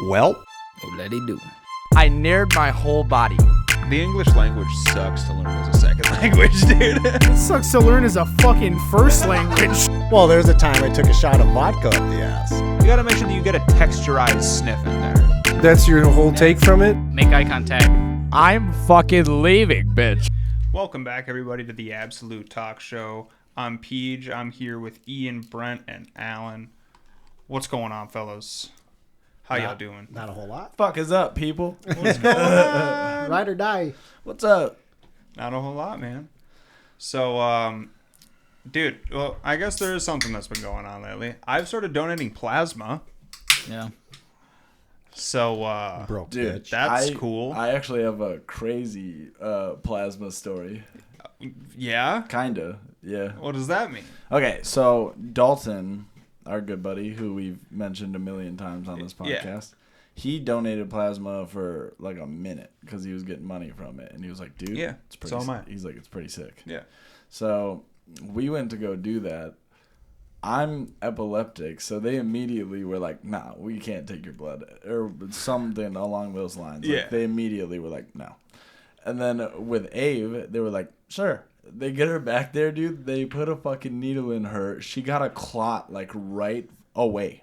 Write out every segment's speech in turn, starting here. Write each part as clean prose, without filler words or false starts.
Well, Let it do. I nared my whole body. The English language sucks to learn as a second language, dude. It sucks to learn as a fucking first language. Well, there's a time I took a shot of vodka up the ass. You gotta make sure that you get a texturized sniff in there. That's your whole take from it? Make eye contact. I'm fucking leaving, bitch. Welcome back, everybody, to the Absolute Talk Show. I'm Peach. I'm here with Ian, Brent, and Alan. What's going on, fellas? How y'all doing? Not a whole lot. Fuck is up, people? What's going on? Ride or die. What's up? Not a whole lot, man. So, dude, well, I guess there is something that's been going on lately. I've started donating plasma. Yeah. So, Broke Dude, bitch. that's cool. I actually have a crazy plasma story. Yeah? Kinda, yeah. What does that mean? Okay, so Dalton, our good buddy, who we've mentioned a million times on this Yeah. podcast, he donated plasma for like a minute because he was getting money from it, and he was like, "Dude, Yeah, it's pretty." so am I. He's like, "It's pretty sick." Yeah. So we went to go do that. I'm epileptic, so they immediately were like, "Nah, we can't take your blood," or something along those lines. Yeah. Like, they immediately were like, "No." And then with Ave, they were like, "Sure." They get her back there, dude. They put a fucking needle in her. She got a clot like right away.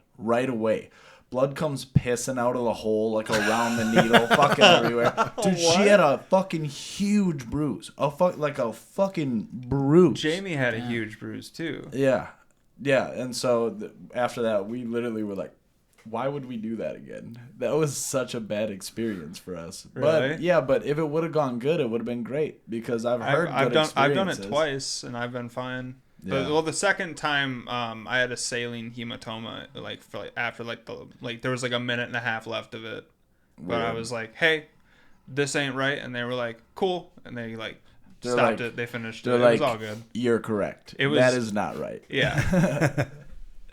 Blood comes pissing out of the hole, like around the needle, fucking everywhere. Dude, she had a fucking huge bruise. A fucking bruise. Jamie had a huge bruise, too. Yeah. And so after that, we literally were like, why would we do that again? That was such a bad experience for us. Really? But if it would have gone good, it would have been great because I've heard I've good done it experiences. twice and I've been fine. Yeah. Well, the second time I had a saline hematoma after there was like a minute and a half left of it. But I Weird. was like, "Hey, this ain't right." And they were like, "Cool." And they They're stopped like- it. They finished it. They're It like, was all good. You're correct. It was- that is not right. Yeah.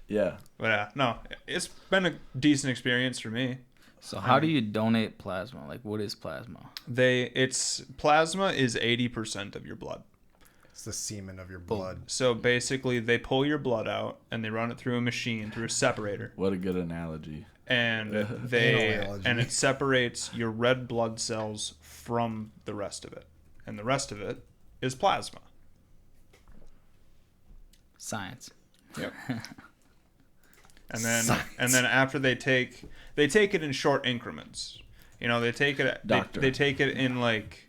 Yeah. But yeah, no, it's been a decent experience for me. So how do you donate plasma? Like, what is plasma? Plasma is 80% of your blood. It's the semen of your blood. So basically, they pull your blood out and they run it through a machine, through a separator. What a good analogy. And Anal allergy. it separates your red blood cells from the rest of it, and the rest of it is plasma. Science. Yep. And then after they take it in short increments. You know, they take it Doctor. they take it in like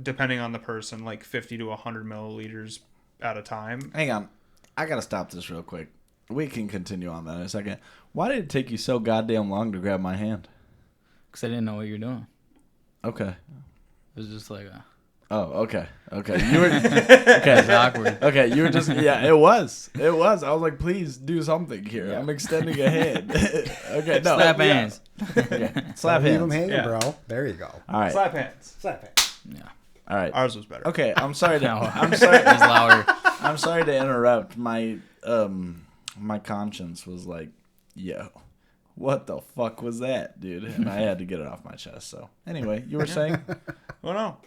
depending on the person, like 50 to 100 milliliters at a time. Hang on. I got to stop this real quick. We can continue on that in a second. Why did it take you so goddamn long to grab my hand? Because I didn't know what you were doing. Okay. It was just like Oh, okay. You were okay. it's awkward. Okay, you were just it was. I was like, please do something here. Yeah. I'm extending a hand. Okay, no. Slap yeah. hands. Okay. Slap Leave hands. them hanging, Yeah. bro. There you go. All right. Slap hands. Slap it. Yeah. All right. Ours was better. Okay, I'm sorry to No. I'm sorry It was louder. I'm sorry to interrupt. My my conscience was like, yo, what the fuck was that, dude? And I had to get it off my chest. So anyway, you were saying? Well, no.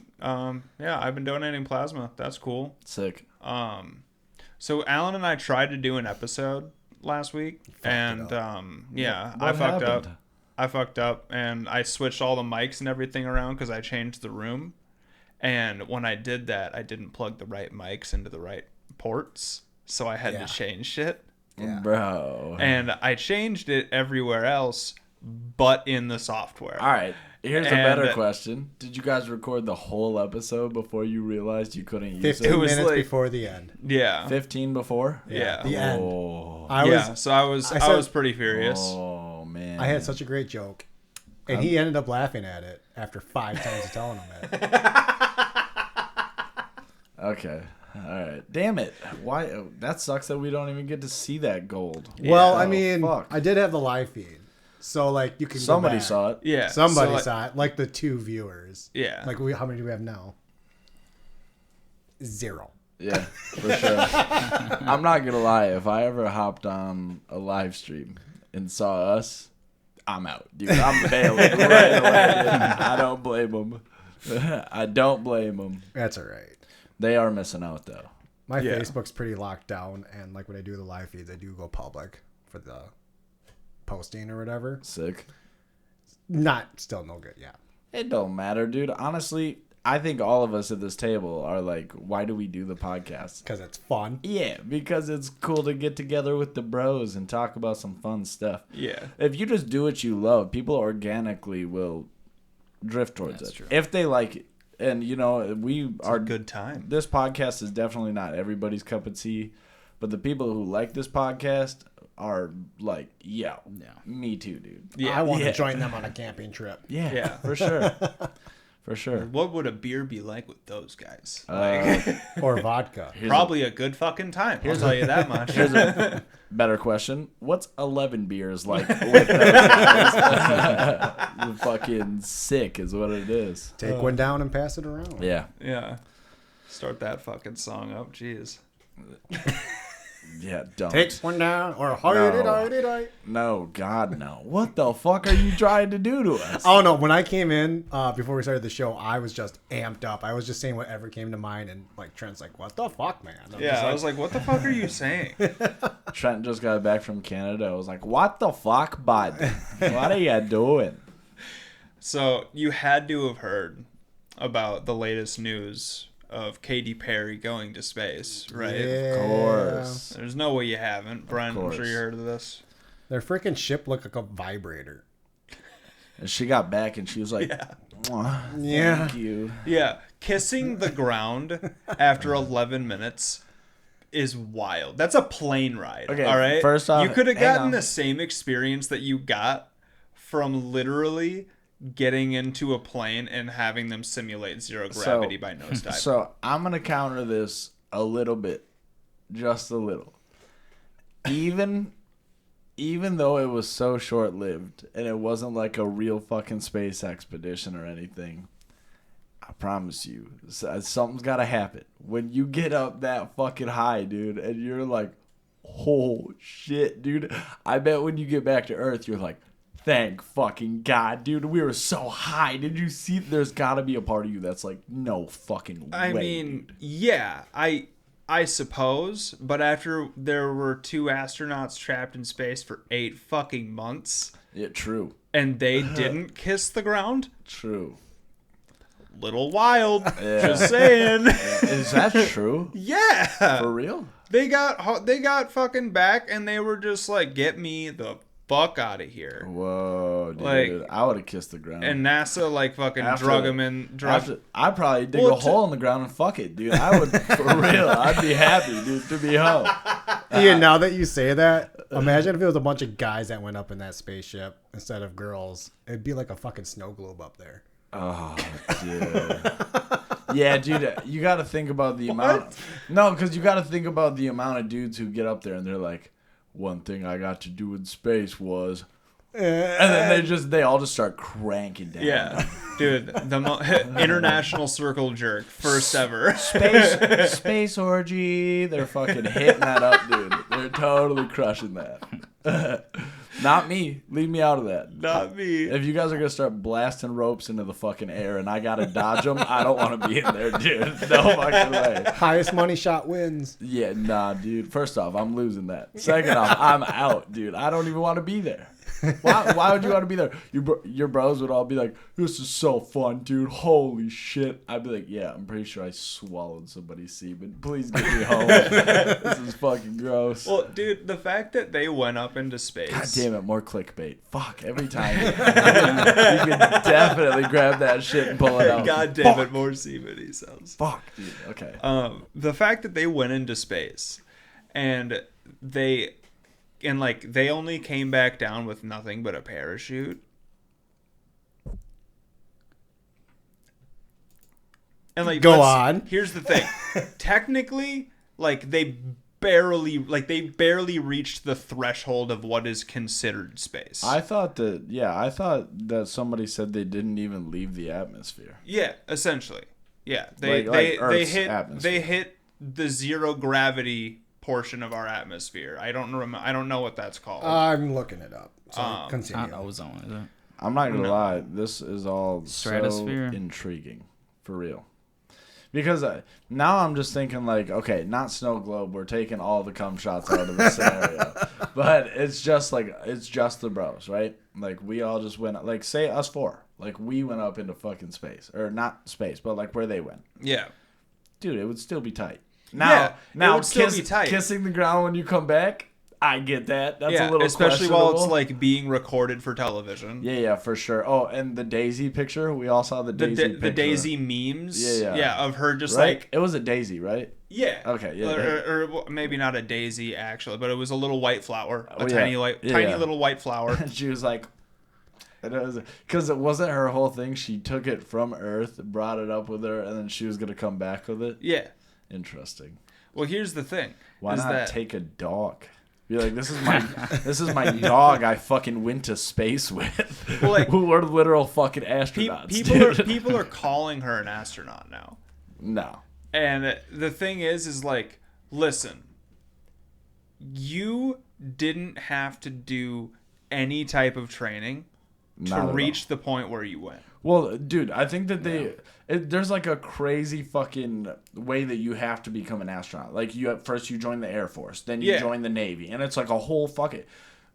Yeah, I've been donating plasma. That's cool. Sick. So Alan and I tried to do an episode last week, and yeah, What I fucked happened? up. I fucked up, and I switched all the mics and everything around because I changed the room. And when I did that, I didn't plug the right mics into the right ports, so I had Yeah. to change shit. Yeah. Bro. And I changed it everywhere else, but in the software. All right. Here's a And- better question. Did you guys record the whole episode before you realized you couldn't use 15 it? was minutes like- before the end. Yeah. 15 before? Yeah. The end. Oh. Yeah. So I was I said- pretty furious. Oh, man. I had such a great joke. And he ended up laughing at it after 5 times of telling him it. Okay. All right. Damn it. Why? That sucks that we don't even get to see that gold. Well, Oh, I mean, fuck. I did have the live feed. So, like, you can Somebody go back. saw it. Yeah. Somebody so, like, saw it. Like the 2 viewers. Yeah. Like, how many do we have now? 0. Yeah, for sure. I'm not going to lie. If I ever hopped on a live stream and saw us, I'm out. Dude, I'm bailing right away. I don't blame them. I don't blame them. That's all right. They are missing out, though. My Yeah. Facebook's pretty locked down, and like when I do the live feeds, I do go public for the posting or whatever. Sick. Still no good. Yeah. It don't matter, dude. Honestly, I think all of us at this table are like, why do we do the podcast? Because it's fun. Yeah, because it's cool to get together with the bros and talk about some fun stuff. Yeah. If you just do what you love, people organically will drift towards That's it. true. If they like it. And, you know, we are a good time. This podcast is definitely not everybody's cup of tea, but the people who like this podcast are like, yeah, me too, dude. Yeah. I want to join them on a camping trip. Yeah, for sure. For sure. What would a beer be like with those guys? Or vodka. Probably a good fucking time. I'll tell you that much. Here's a better question. What's 11 beers like with those guys? Fucking sick is what it is. Take one down and pass it around. Yeah. Yeah. Start that fucking song up. Jeez. Yeah, don't. Take one down or No, God, no. What the fuck are you trying to do to us? Oh no! When I came in before we started the show, I was just amped up. I was just saying whatever came to mind, and like Trent's like, "What the fuck, man?" I was like, what the fuck are you saying? Trent just got back from Canada. I was like, what the fuck, bud? What are you doing? So you had to have heard about the latest news of Katy Perry going to space, right? Yeah. Of course. There's no way you haven't. Brent, I'm sure course. you heard of this. Their freaking ship looked like a vibrator. And she got back and she was like, "Mwah, Yeah. thank you." Yeah, kissing the ground after 11 minutes is wild. That's a plane ride, Okay, all right? first off, you could have hang gotten on. the same experience that you got from literally getting into a plane and having them simulate zero gravity by nosedive. So I'm going to counter this a little bit. Just a little. Even though it was so short-lived and it wasn't like a real fucking space expedition or anything, I promise you, something's got to happen. When you get up that fucking high, dude, and you're like, oh, shit, dude. I bet when you get back to Earth, you're like, thank fucking God, dude. We were so high. Did you see? There's got to be a part of you that's like, no fucking way. I mean, yeah, I suppose, but after there were 2 astronauts trapped in space for 8 fucking months, Yeah, true. and they didn't kiss the ground, True. little wild. Yeah. Just saying. Is that true? Yeah. For real? They got fucking back, and they were just like, get me the fuck out of here. Whoa, dude. Like- I would have kissed the ground. And NASA like fucking After- drug him in. I'd probably dig Well, a hole in the ground and fuck it, dude. I would, for real. I'd be happy, dude, to be home. Ian, now that you say that, imagine if it was a bunch of guys that went up in that spaceship instead of girls. It'd be like a fucking snow globe up there. Oh, dude. Yeah, dude, you got to think about the amount. No, because you got to think about the amount of dudes who get up there and they're like, one thing I got to do in space was, and then they all just start cranking down. Yeah, dude, the international circle jerk, first ever. Space orgy. They're fucking hitting that up, dude. They're totally crushing that. Not me. Leave me out of that. Not me. If you guys are gonna start blasting ropes into the fucking air and I gotta dodge them, I don't want to be in there, dude. No fucking way. Highest money shot wins. Yeah, nah, dude. First off, I'm losing that. Second off, I'm out, dude. I don't even want to be there. Why would you want to be there? Your bros would all be like, this is so fun, dude. Holy shit. I'd be like, yeah, I'm pretty sure I swallowed somebody's semen. Please get me home. This is fucking gross. Well, dude, the fact that they went up into space. God damn it, more clickbait. Fuck, every time. You can definitely grab that shit and pull it out. God damn it, more semen, he sounds. Fuck, dude. Okay. The fact that they went into space and they only came back down with nothing but a parachute. And like, Go on. Here's the thing. Technically, they barely reached the threshold of what is considered space. I thought that somebody said they didn't even leave the atmosphere. Yeah, essentially. Yeah, they Earth's hit atmosphere. they hit the zero gravity portion of our atmosphere. I don't know what that's called. I'm looking it up. So continue. Not ozone, is it? I'm not gonna lie, this is all Stratosphere? so intriguing, for real. Because now I'm just thinking like, okay, not snow globe. We're taking all the cum shots out of the scenario, but it's just the bros, right? Like we all just went, like say us four, like we went up into fucking space, or not space, but like where they went. Yeah. Dude, it would still be tight. Yeah, Now it would still be tight. Kissing the ground when you come back, I get that. That's a little especially while it's questionable. like being recorded for television. Yeah, for sure. Oh, and the Daisy picture, we all saw the The, Daisy picture. the Daisy memes. Yeah. of her just right? like It was a Daisy, right? yeah. Okay, yeah. Or maybe not a daisy actually, but it was a little white flower, Oh, tiny yeah. little white flower. She was like, because it wasn't her whole thing. She took it from Earth, brought it up with her, and then she was gonna come back with it. Yeah. Interesting. Well, here's the thing. Why is not that take a dog? Be like, this is my dog. I fucking went to space with. Well, like, we're literal fucking astronauts. people are calling her an astronaut now. No. And the thing is like, listen, you didn't have to do any type of training Not to at reach the point where you went. Well, dude, I think that there's like a crazy fucking way that you have to become an astronaut. Like first you join the Air Force, then you join the Navy, and it's like a whole fucking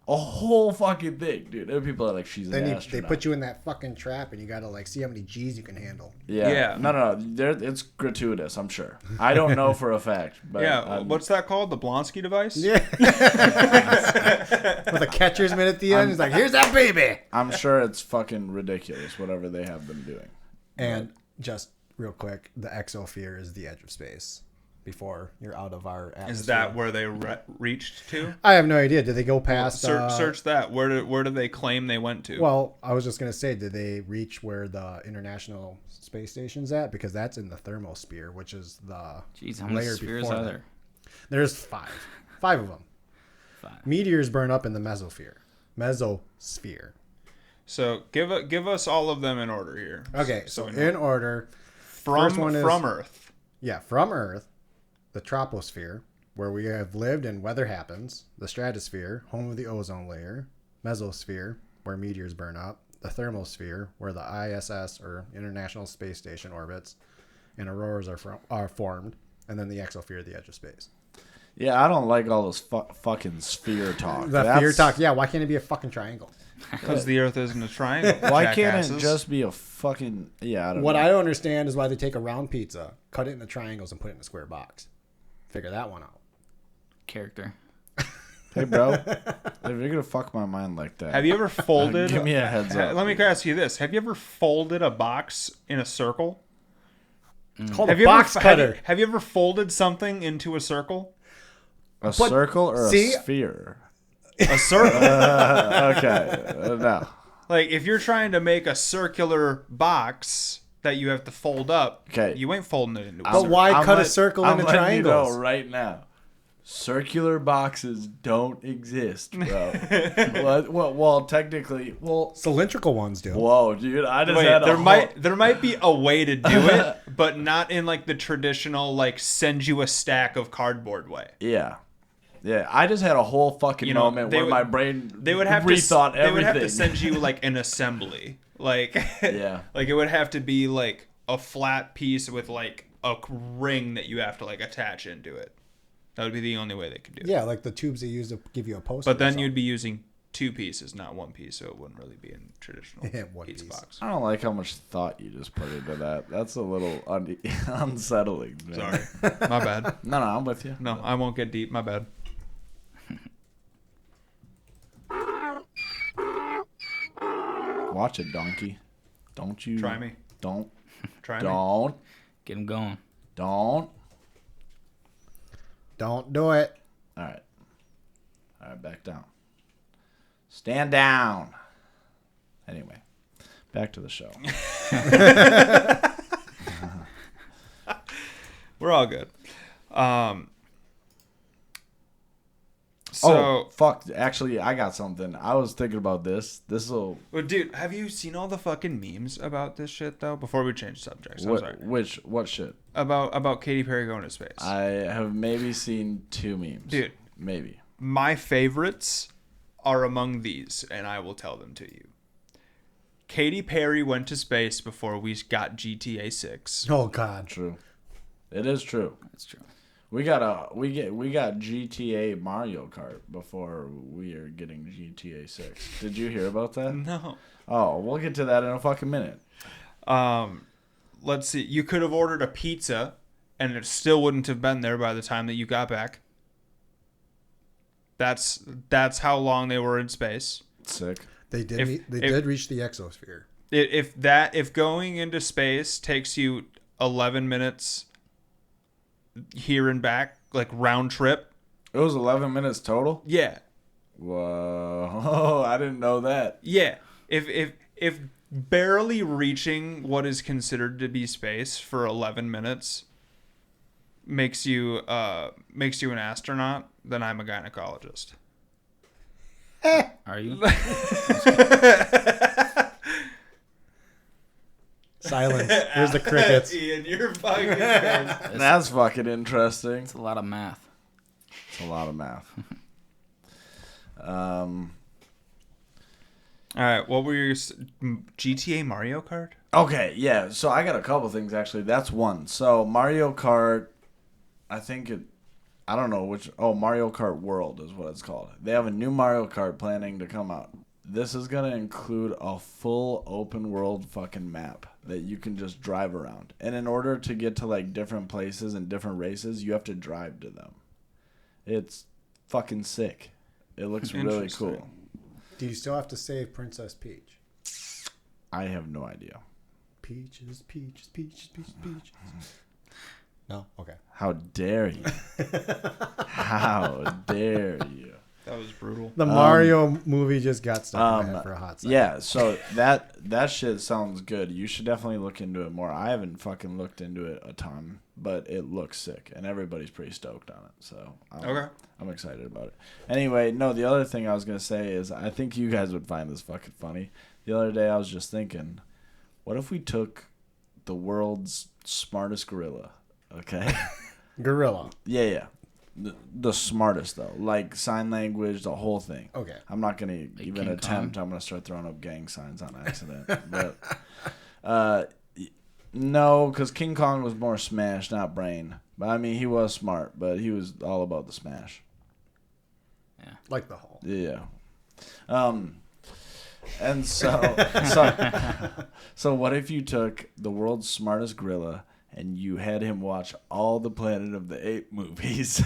thing, dude. And people are like, she's an astronaut. They put you in that fucking trap, and you gotta like see how many G's you can handle. Yeah. No. It's gratuitous, I'm sure. I don't know for a fact, but Yeah, what's that called? The Blonsky device? Yeah. With a catcher's mitt at the end, he's like, "Here's that baby." I'm sure it's fucking ridiculous, whatever they have them doing. And just real quick, the exosphere is the edge of space before you're out of our atmosphere. Is that where they reached to? I have no idea. Did they go past? Search that. Where do they claim they went to? Well, I was just gonna say, did they reach where the International Space Station's at? Because that's in the thermosphere, which is the Jeez, how many layer spheres before are that. there? There's five of them. 5. Meteors burn up in the mesosphere. So give us all of them in order here. Okay, so we know. in order, from first one is- Earth. yeah, from Earth, the troposphere, where we have lived and weather happens, the stratosphere, home of the ozone layer, mesosphere, where meteors burn up, the thermosphere, where the ISS, or International Space Station, orbits, and auroras are formed, and then the exosphere, the edge of space. Yeah, I don't like all this fucking sphere talk. The fear talk, yeah, why can't it be a fucking triangle? Because the Earth isn't a triangle. Why can't it jackasses. just be a fucking... Yeah, I don't What know. I don't understand is why they take a round pizza, cut it into triangles, and put it in a square box. Figure that one out. Character. Hey, bro, if you're gonna fuck my mind like that, Have you ever folded? give me a heads up. Let me ask you this: have you ever folded a box in a circle? It's called Have a you box ever cutter. have you ever folded something into a circle? A circle or see- a sphere? A circle. Okay, no. Like if you're trying to make a circular box that you have to fold up, Okay. you ain't folding it into a But circle. why cut a circle I'm into letting triangles? you know right now. Circular boxes don't exist, bro. well, technically, Cylindrical ones do. whoa, dude, I just Wait, had a there might be a way to do it, but not in like the traditional like send you a stack of cardboard way. Yeah, I just had a whole fucking You know, moment they where would- my brain They would have rethought to everything. They would have to send you like an assembly. Like Yeah. Like it would have to be like a flat piece with like a ring that you have to like attach into it. That would be the only way they could do it. Yeah, like the tubes they use to give you a poster. But then you'd be using 2 pieces, not 1 piece, so it wouldn't really be in traditional Yeah, one pizza piece. box. I don't like how much thought you just put into that. That's a little unsettling. Man. Sorry. My bad. No, I'm with you. No, I won't get deep. My bad. Watch it, donkey. Don't you Try me. Don't. Try me. Don't. Get him going. Don't. Don't do it. All right. Back down. Stand down. Anyway, back to the show. We're all good. So, fuck. Actually, I got something. I was thinking about this. This'll. well, dude, have you seen all the fucking memes about this shit though? Before we change subjects, I'm sorry. What shit? About Katy Perry going to space. I have maybe seen 2 memes. Dude. Maybe. My favorites are among these, and I will tell them to you. Katy Perry went to space before we got GTA 6. Oh God. True. It is true. That's true. We got GTA Mario Kart before we are getting GTA 6. Did you hear about that? No. Oh, we'll get to that in a fucking minute. Let's see. You could have ordered a pizza, and it still wouldn't have been there by the time that you got back. That's how long they were in space. Sick. They did reach the exosphere. If going into space takes you 11 minutes here and back, like round trip. It was 11 minutes total? Yeah. Whoa. I didn't know that. Yeah. If barely reaching what is considered to be space for 11 minutes makes you an astronaut, then I'm a gynecologist. Are you? Silence. Here's the crickets. Ian, you're fucking crazy. That's fucking interesting. It's a lot of math. It's a lot of math. All right, what were your GTA Mario Kart? Okay, yeah. So I got a couple things actually. That's one. So Mario Kart, I don't know which. Oh, Mario Kart World is what it's called. They have a new Mario Kart planning to come out. This is gonna include a full open world fucking map that you can just drive around. And in order to get to like different places and different races, you have to drive to them. It's fucking sick. It looks really cool. Do you still have to save Princess Peach? I have no idea. Peaches. No? Okay. How dare you? How dare you? That was brutal. The Mario movie just got stuck in my head for a hot second. Yeah, so that shit sounds good. You should definitely look into it more. I haven't fucking looked into it a ton, but it looks sick, and everybody's pretty stoked on it. So I'm excited about it. Anyway, no, the other thing I was gonna say is I think you guys would find this fucking funny. The other day I was just thinking, what if we took the world's smartest gorilla? Okay. Gorilla. Yeah. The smartest though, like sign language, the whole thing. Okay. I'm not gonna even King attempt. Kong? I'm gonna start throwing up gang signs on accident. But no, because King Kong was more smash, not brain. But I mean, he was smart, but he was all about the smash. Yeah. Like the Hulk. Yeah. And so what if you took the world's smartest gorilla and you had him watch all the Planet of the Apes movies?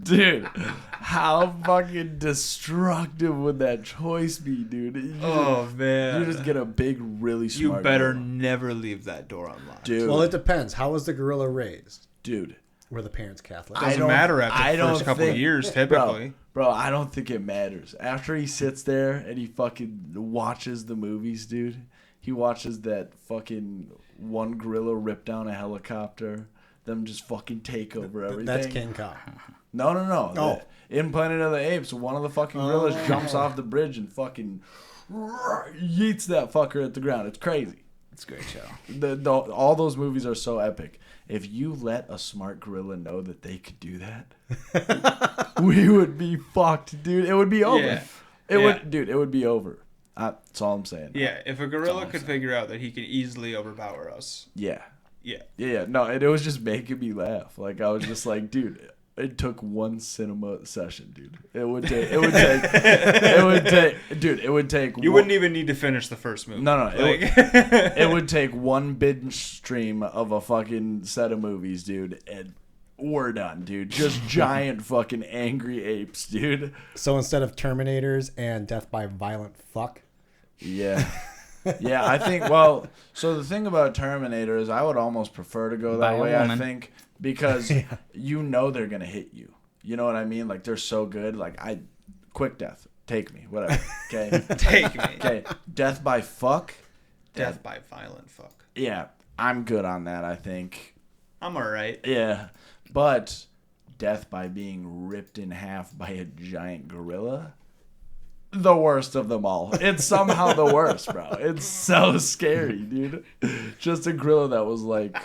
Dude, how fucking destructive would that choice be, dude? Man. You just get a big, really smart You better gorilla. never leave that door unlocked. Dude. Well, it depends. How was the gorilla raised? Dude. Were the parents Catholic? Doesn't matter after the first couple of years, typically. Bro, I don't think it matters. After he sits there and he fucking watches the movies, dude, he watches that fucking one gorilla rip down a helicopter, them just fucking take over everything. That's King Kong. No. Oh. In Planet of the Apes, one of the fucking gorillas jumps off the bridge and fucking yeets that fucker at the ground. It's crazy. It's a great show. All those movies are so epic. If you let a smart gorilla know that they could do that, we would be fucked, dude. It would be over. Yeah. It would be over. That's all I'm saying. Yeah, if a gorilla could figure out that he could easily overpower us. Yeah. Yeah. No, it was just making me laugh. Like, I was just like, dude, it took one cinema session, dude. It would take. It would take. You wouldn't even need to finish the first movie. No. Like, It would take one binge stream of a fucking set of movies, dude, and we're done, dude. Just giant fucking angry apes, dude. So instead of Terminators and Death by Violent Fuck? Yeah. Yeah, I think, well, so the thing about Terminator is I would almost prefer to go By that a way, I woman. think, because you know they're going to hit you. You know what I mean? Like, they're so good. Like, quick death. Take me. Whatever. Okay? take me. Okay. Death by fuck? Death by violent fuck. Yeah, I'm good on that, I think. I'm alright. Yeah. But death by being ripped in half by a giant gorilla? The worst of them all. It's somehow the worst, bro. It's so scary, dude. Just a gorilla that was like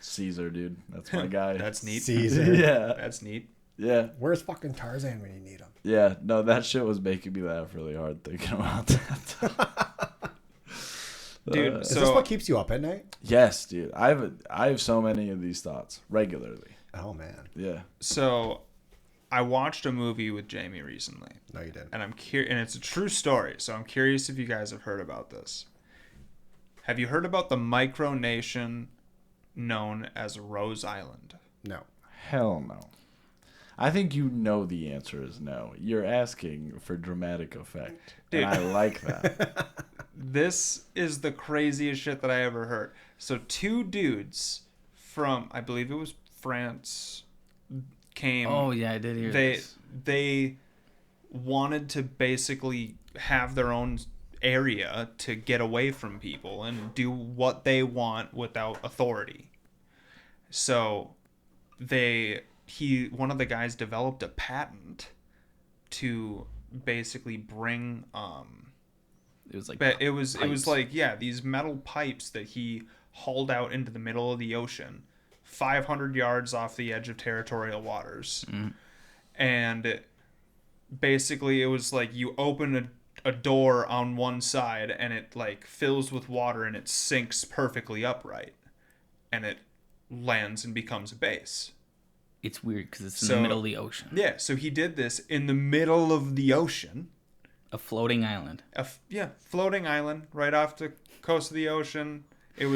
Caesar, dude. That's my guy. That's neat. Caesar. Yeah. That's neat. Yeah. Where's fucking Tarzan when you need him? Yeah. No, that shit was making me laugh really hard thinking about that. Dude, Is so this what keeps you up at night? Yes, dude. I have so many of these thoughts regularly. Oh man, Yeah. so I watched a movie with Jamie recently, no, you didn't. and and it's a true story. So I'm curious if you guys have heard about this. Have you heard about the Micronation known as Rose Island? No. Hell no. I think you know the answer is no. You're asking for dramatic effect. Dude. And I like that. This is the craziest shit that I ever heard. So two dudes from, I believe it was France, came. Oh yeah, I did hear this. They wanted to basically have their own area to get away from people and do what they want without authority. So one of the guys developed a patent to basically bring It was like it was pipes. like, yeah, these metal pipes that he hauled out into the middle of the ocean, 500 yards off the edge of territorial waters. And basically it was like you open a door on one side and it like fills with water and it sinks perfectly upright and it lands and becomes a base. It's weird because it's in the middle of the ocean. Yeah, so he did this in the middle of the ocean. A floating island. Floating island right off the coast of the ocean. It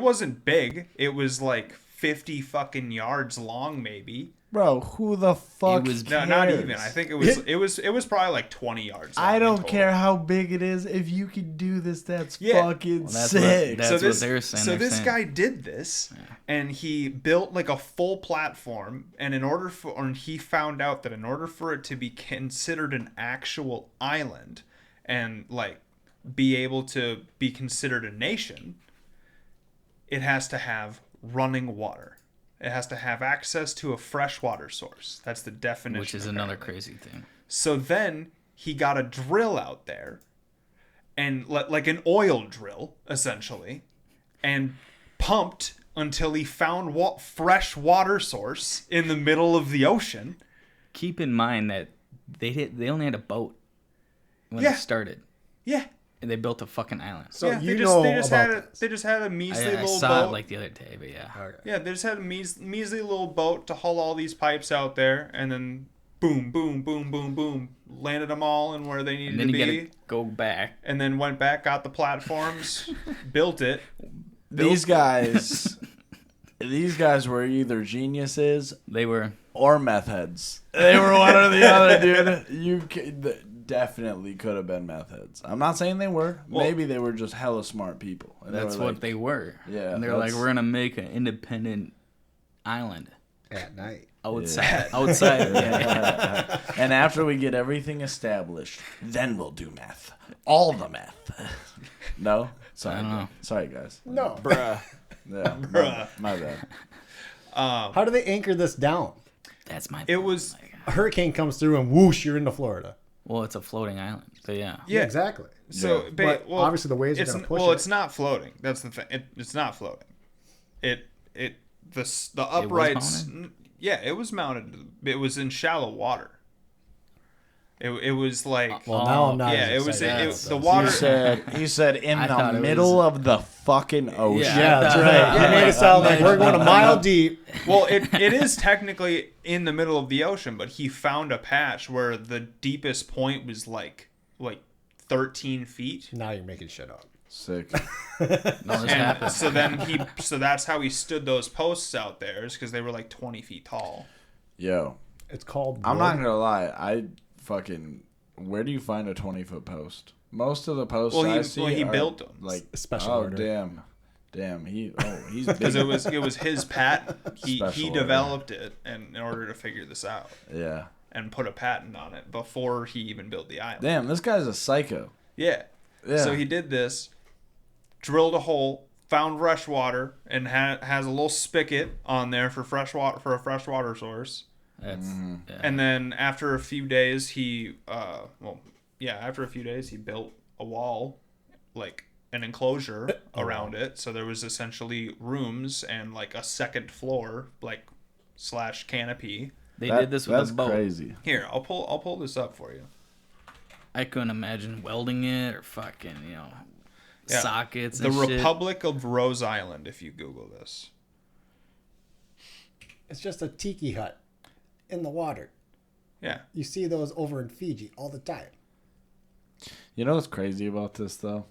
wasn't big. It was like 50 fucking yards long, maybe. Bro, who the fuck It was- cares? No, not even. I think it was probably like 20 yards long I in don't total. care how big it is. If you can do this, that's Yeah. fucking Well, that's sick. That's what they're saying. So They're this saying- guy did this, and he built like a full platform. And he found out that in order for it to be considered an actual island, and like be able to be considered a nation, it has to have running water. It has to have access to a freshwater source. That's the definition. which is another apparently. crazy thing. So then he got a drill out there, and like an oil drill, essentially, and pumped until he found fresh water source in the middle of the ocean. Keep in mind that they only had a boat when Yeah. it started, Yeah. and they built a fucking island. So yeah, you they know just about had this. they just had a measly I little saw boat. it like the other day, but yeah. Okay. Yeah, they just had a measly little boat to haul all these pipes out there, and then boom, boom, boom, boom, boom, landed them all in where they needed And then to you be, gotta go back. and then went back, got the platforms, built it. These guys were either geniuses They were or meth heads. They were one or the other, dude. Definitely could have been meth heads. I'm not saying they were. Well- Maybe they were just hella smart people. And that's they were what like, they were. Yeah, And they're like, that's- we're gonna make an independent island At night. outside. Outside. Yeah. And after we get everything established, then we'll do meth. All the meth. No? Sorry. I don't know. Sorry, guys. No. Bruh. Yeah, Bruh. my bad. How do they anchor this down? That's my. It was Like, A hurricane comes through and whoosh, you're into Florida. well, it's a floating island. So yeah. yeah. Exactly. So, Yeah. But obviously the waves are it's gonna push well, it. it's not floating. That's the thing. It's not floating. The uprights. Yeah, it was mounted. It was in shallow water. It was like Well, now I'm not. yeah. as It was excited it, about the this. water. He said in I thought the it middle was- of the fucking ocean. Yeah, that's right. You made it sound like we're going a mile deep. Well, it is technically in the middle of the ocean, but he found a patch where the deepest point was like 13 feet. Now you're making shit up. Sick. No, this And happened. so that's how he stood those posts out there, is because they were like 20 feet tall. Yo, It's called. I'm not wood. gonna lie. Where do you find a 20-foot post? Most of the posts Well, I see he are built them. like Special oh order. damn. He's Because big. it was his patent. He Special order. developed it in order to figure this out Yeah. and put a patent on it before he even built the island. Damn, this guy's a psycho. Yeah. Yeah. So he did this, drilled a hole, found fresh water, and has a little spigot on there for fresh water, for a fresh water source. That's yeah. And then after a few days, he built a wall, like an enclosure around it. So there was essentially rooms and like a second floor, like / canopy. They did this with That's a boat. crazy. Here, I'll pull this up for you. I couldn't imagine welding it or fucking, Yeah. sockets The and shit. Republic of Rose Island, if you Google this. It's just a tiki hut in the water. Yeah. You see those over in Fiji all the time. You know what's crazy about this though?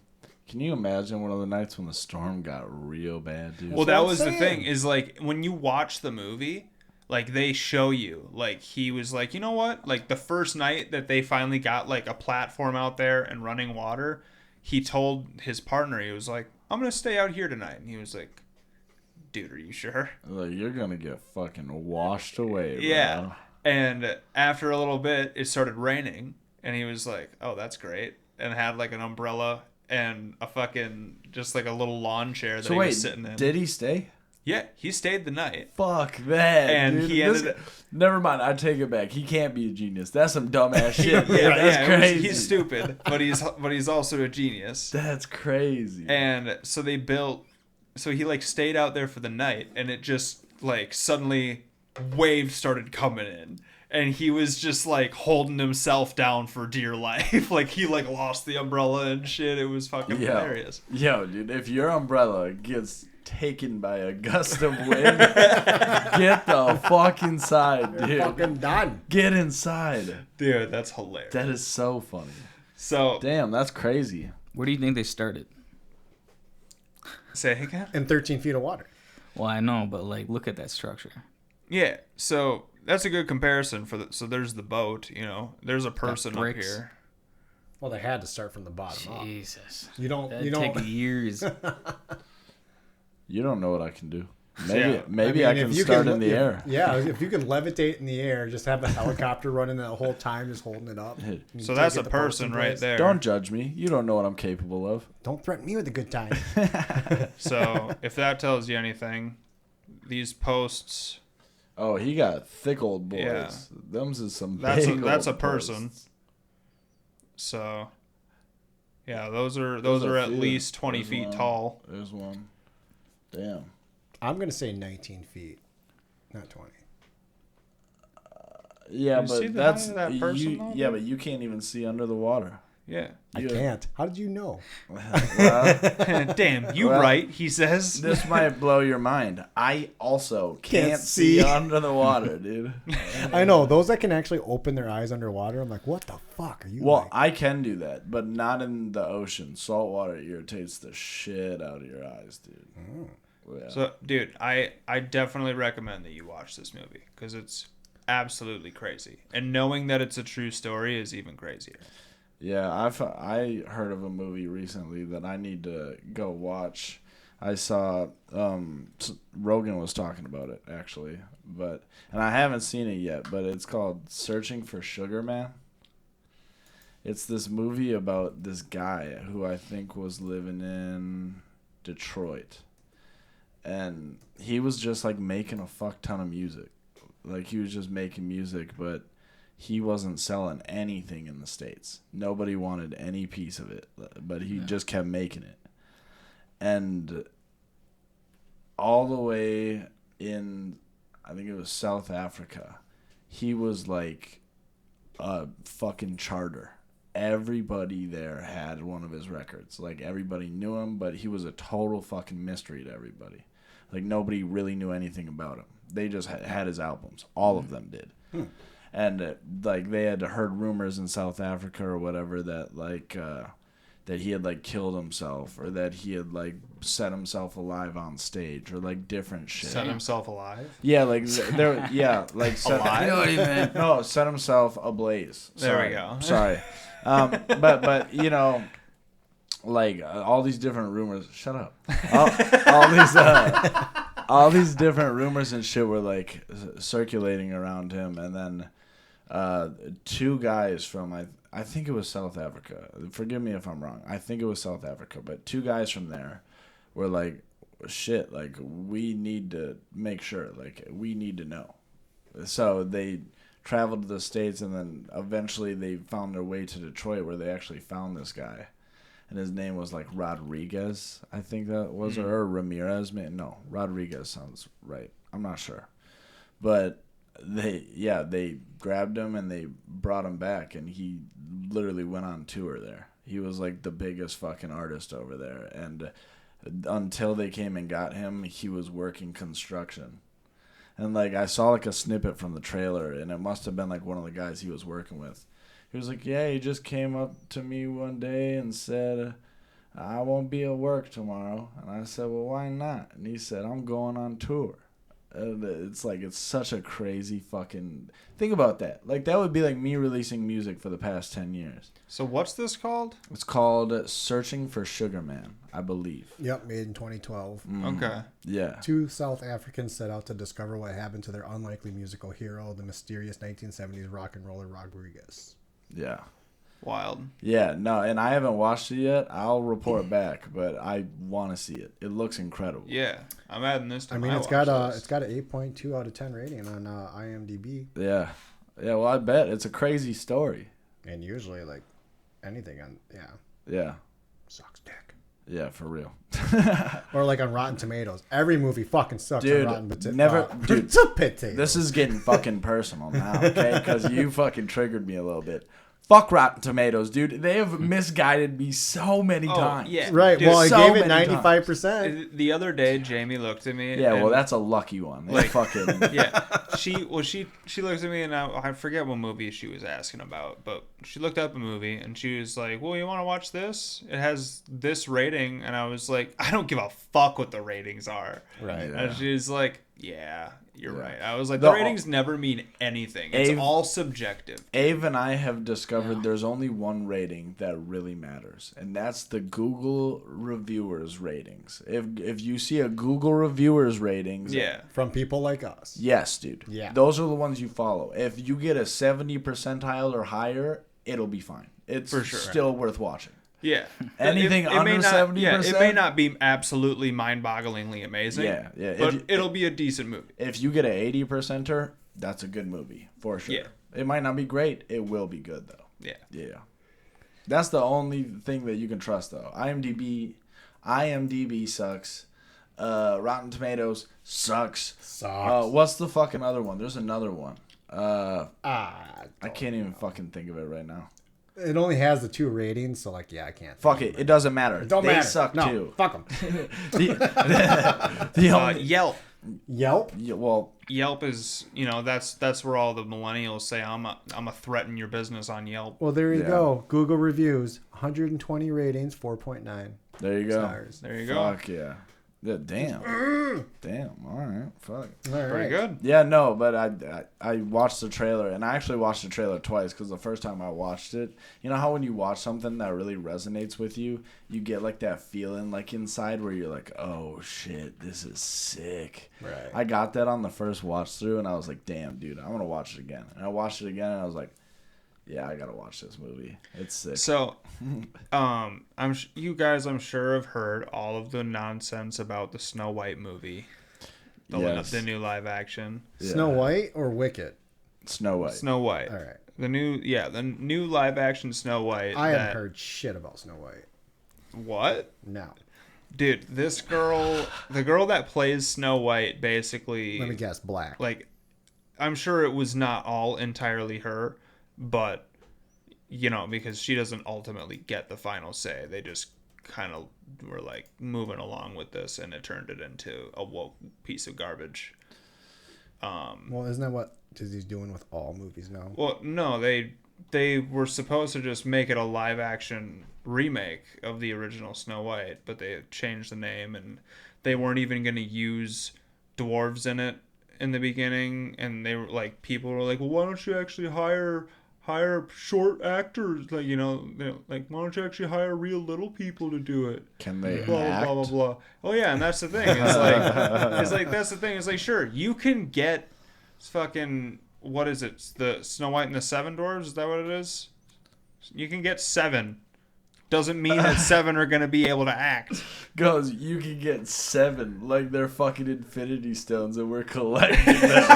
Can you imagine one of the nights when the storm got real bad, dude? Well, what that I'm was the saying. thing, is like when you watch the movie, like they show you, like he was like, you know what? Like the first night that they finally got like a platform out there and running water, he told his partner, he was like, I'm going to stay out here tonight. And he was like, dude, are you sure? Like, you're gonna get fucking washed away, bro. Yeah. And after a little bit, it started raining. And he was like, oh, that's great. And had like an umbrella and a fucking, just like a little lawn chair that So he wait, was sitting in. did he stay? Yeah, he stayed the night. Fuck that, And dude. he ended Never mind, I take it back. He can't be a genius. That's some dumbass shit. Yeah, dude. That's yeah, crazy. he's stupid, but he's also a genius. That's crazy. And so he like stayed out there for the night, and it just like suddenly waves started coming in, and he was just like holding himself down for dear life. Like he like lost the umbrella and shit. It was fucking hilarious. Yo, dude, if your umbrella gets taken by a gust of wind, get the fuck inside, dude. Fucking done. Get inside. Dude, that's hilarious. That is so funny. So Damn, that's crazy. Where do you think they started? say again? In 13 feet of water. Well, I know, but like, look at that structure. Yeah. So that's a good comparison for the. So there's the boat. You know, there's a person up bricks. here. Well, they had to start from the bottom up. Jesus, You don't. that'd You don't. take years. You don't know what I can do. Yeah. Maybe I can if you start in the air. Yeah, if you can levitate in the air, just have a helicopter running the whole time, just holding it up. Hey, You So take that's it a to posts person and right place. there. Don't judge me. You don't know what I'm capable of. Don't threaten me with a good time. So if that tells you anything, these posts. Oh, he got thick old boys. Yeah. Them's is some That's big a old person. posts. So, yeah, those are There's a at few. least 20 There's feet one. tall. There's one. Damn. I'm gonna say 19 feet, not 20. Yeah, You see but the that's height of that person, you, though, yeah, dude? but you can't even see under the water. Yeah. I can't. How did you know? Well, Damn, you Well, right, he says. this might blow your mind. I also can't Can't see see. under the water, dude. I know those that can actually open their eyes underwater. I'm like, what the fuck are you? Well, like? I can do that, but not in the ocean. Salt water irritates the shit out of your eyes, dude. Yeah. So, dude, I definitely recommend that you watch this movie because it's absolutely crazy. And knowing that it's a true story is even crazier. Yeah, I heard of a movie recently that I need to go watch. I saw Rogan was talking about it actually, and I haven't seen it yet. But it's called Searching for Sugar Man. It's this movie about this guy who I think was living in Detroit, and he was just like making a fuck ton of music. Like he was just making music, but he wasn't selling anything in the States. Nobody wanted any piece of it, but he just kept making it. And all the way in, I think it was South Africa, he was like a fucking charter. Everybody there had one of his records. Like everybody knew him, but he was a total fucking mystery to everybody. Like nobody really knew anything about him. They just had his albums. All of them did. And like they had heard rumors in South Africa or whatever that like that he had like killed himself or that he had like set himself alive on stage or like different shit. Set himself alive? Yeah, like there. Yeah, like set, Alive? no, set himself ablaze. There we Sorry. go. Sorry, but you know, like all these different rumors. Shut up. All these different rumors and shit were like circulating around him, and then two guys from I think it was South Africa. Forgive me if I'm wrong. I think it was South Africa, but two guys from there were like, shit, like we need to make sure, like we need to know. So they traveled to the States, and then eventually they found their way to Detroit, where they actually found this guy. And his name was like Rodriguez, I think that was, or Ramirez. No, Rodriguez sounds right. I'm not sure. But they grabbed him and they brought him back, and he literally went on tour there. He was like the biggest fucking artist over there, and until they came and got him, he was working construction. And like I saw like a snippet from the trailer, and it must have been like one of the guys he was working with. He was like, "Yeah, he just came up to me one day and said, I won't be at work tomorrow." And I said, "Well, why not?" And he said, "I'm going on tour." And it's like, it's such a crazy fucking... Think about that. Like, that would be like me releasing music for the past 10 years. So what's this called? It's called Searching for Sugar Man, I believe. Yep, made in 2012. Okay. Yeah. 2 South Africans set out to discover what happened to their unlikely musical hero, the mysterious 1970s rock and roller Rodriguez. Yeah. Wild. Yeah, no, and I haven't watched it yet. I'll report back, but I want to see it. It looks incredible. Yeah, I'm adding this to I mean, my it's got watch an list. 8.2 out of 10 rating on IMDb, Yeah. Yeah, well, I bet. It's a crazy story. and usually like anything on Yeah. sucks dick. Yeah, for real. Or like on Rotten Tomatoes, every movie fucking sucks. Dude, on Rotten dude, Potatoes. This is getting fucking personal now, okay? Because you fucking triggered me a little bit. Fuck Rotten Tomatoes, dude. They have misguided me so many times. yeah. right. Dude, Well, I so gave it many 95%. The other day, Jamie looked at me. Yeah, well, and- that's a lucky one. They Like- fucking... yeah. She looked at me and I forget what movie she was asking about, but she looked up a movie and she was like, "Well, you want to watch this? It has this rating." And I was like, "I don't give a fuck what the ratings are." Right. Yeah. And she's like, "Yeah, you're Yeah. right." I was like, The- "The ratings never mean anything. It's Ave- all subjective." Ave and I have discovered there's only one rating that really matters, and that's the Google reviewers ratings. If you see a Google reviewers ratings, Yeah. From people like us. yes, dude. Yeah. Those are the ones you follow. If you get a 70 percentile or higher, it'll be fine. It's For sure. still worth watching. Yeah. Anything may under not, 70%? Yeah, it may not be absolutely mind-bogglingly amazing. Yeah, yeah. But If it'll be a decent movie. If you get an 80 percenter, that's a good movie for sure. Yeah. It might not be great. It will be good though. Yeah. Yeah. That's the only thing that you can trust though. IMDb sucks. Rotten Tomatoes sucks. Sucks. What's the fucking other one? There's another one. I I can't even fucking think of it right now. It only has the 2 ratings, so like, yeah, I can't. Fuck it. It doesn't matter. It don't they matter. suck no, too. Fuck them. The only, Yelp. Yelp. yeah, well, Yelp is, that's where all the millennials say I'm a threaten your business on Yelp. Well, there you Yeah. go. Google reviews, 120 ratings, 4.9 there you go. stars. There you go. Fuck yeah. Yeah, damn. Damn. All right. Fuck. All Pretty right. good. Yeah, no, but I watched the trailer, and I actually watched the trailer twice because the first time I watched it, you know how when you watch something that really resonates with you, you get like that feeling like inside where you're like, oh shit, this is sick. Right. I got that on the first watch through, and I was like, damn, dude, I'm gonna watch it again. And I watched it again, and I was like, yeah, I gotta watch this movie. It's sick. So, you guys, I'm sure, have heard all of the nonsense about the Snow White movie, Yes. the new live action. Yeah. Snow White or Wicked? Snow White. Snow White. All right. The new live action Snow White. I haven't heard shit about Snow White. What? No. Dude, this girl, the girl that plays Snow White, basically, Let me guess. Black. like, I'm sure it was not all entirely her, but, because she doesn't ultimately get the final say. They just kind of were, like, moving along with this, and it turned it into a woke piece of garbage. Well, isn't that what Disney's doing with all movies now? Well, no, they were supposed to just make it a live-action remake of the original Snow White, but they changed the name, and they weren't even going to use dwarves in it in the beginning, and they were like, people were like, well, why don't you actually hire short actors, like, like, why don't you actually hire real little people to do it? Can they Blah, act? blah, blah, blah. Oh yeah, and that's the thing. It's like that's the thing. It's like, sure, you can get fucking, what is it? It's the Snow White and the Seven Dwarves. Is that what it is? You can get 7. Doesn't mean that 7 are gonna be able to act. Goes, you can get 7, like they're fucking Infinity Stones, and we're collecting them.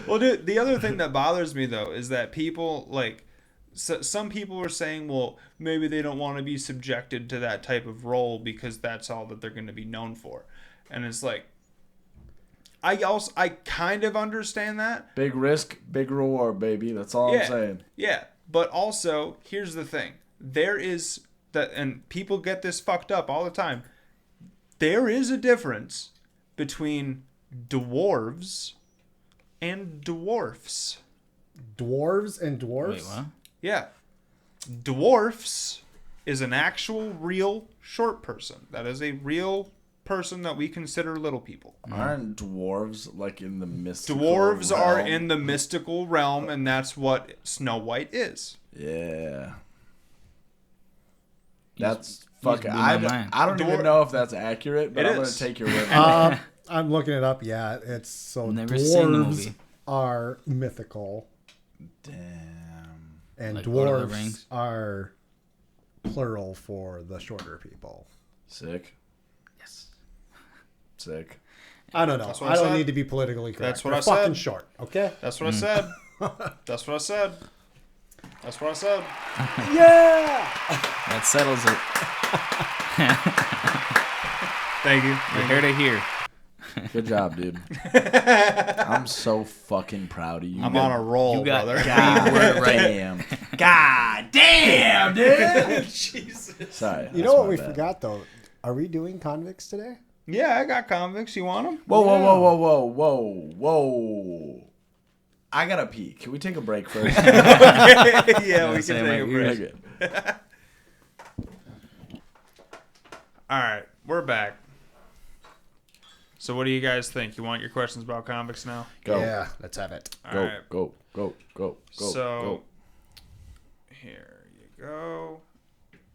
Well, dude, the other thing that bothers me though is that people like. So, some people are saying, well, maybe they don't want to be subjected to that type of role because that's all that they're going to be known for. And it's like, I kind of understand that. Big risk, big reward, baby. That's all I'm saying. Yeah. But also, here's the thing. There is that, and people get this fucked up all the time. There is a difference between dwarves and dwarfs. Dwarves and dwarfs? Wait, what? Yeah. Dwarfs is an actual real short person. That is a real person that we consider little people. Aren't dwarves like in the mystical Dwarves are realm? in the mystical realm, and that's what Snow White is. Yeah. He's That's fucking. blew my mind. I don't even know if that's accurate, but It I'm gonna is. take your word. for it. I'm looking it up. Yeah, it's so Never seen the dwarves movie. are mythical, Damn. and Like Lord of the dwarfs Rings? are plural for the shorter people. Sick. Yes. Sick. I don't know. That's what I I don't said. need to be politically correct. That's what They're I said. fucking short. Okay. That's what I said. That's what I said. That's what I said. Yeah. That settles it. Thank you. You heard it here. Good job, dude. I'm so fucking proud of you. I'm on a roll, You got brother. God word right. Damn. God damn, dude. Jesus. Sorry. You that's know what my we bad. forgot though? Are we doing convicts today? Yeah, I got convicts. You want them? Whoa, whoa, whoa, whoa, whoa, whoa, whoa. I gotta pee. Can we take a break first? Yeah, we can Same take a right break. here. Okay. All right, we're back. So, what do you guys think? You want your questions about convicts now? Go. Yeah, let's have it. All Go, right. go, go, go, go. So, go. here you go.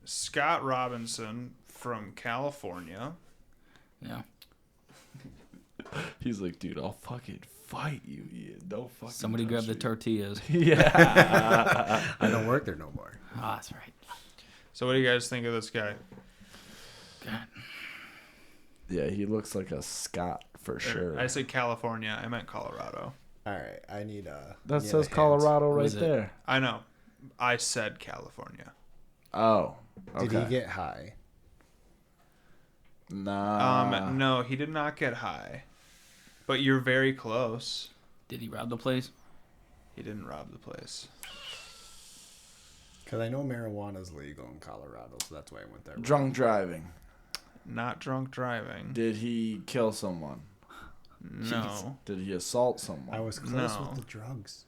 Scott Robinson from California. Yeah. He's like, dude, I'll fucking fight you. Ian. Don't fucking. Somebody touch grab the me." tortillas. Yeah. I don't work there no more. Ah, that's right. So, what do you guys think of this guy? God. Yeah, he looks like a Scot for sure. I said California. I meant Colorado. All right, I need a. That need says a hint. Colorado right Was it? there. I know. I said California. Oh. Okay. Did he get high? Nah. No, he did not get high. But you're very close. Did he rob the place? He didn't rob the place. Because I know marijuana's legal in Colorado, so that's why I went there. Drunk driving. Not drunk driving. Did he kill someone? No. Did he assault someone? I was close No. with the drugs.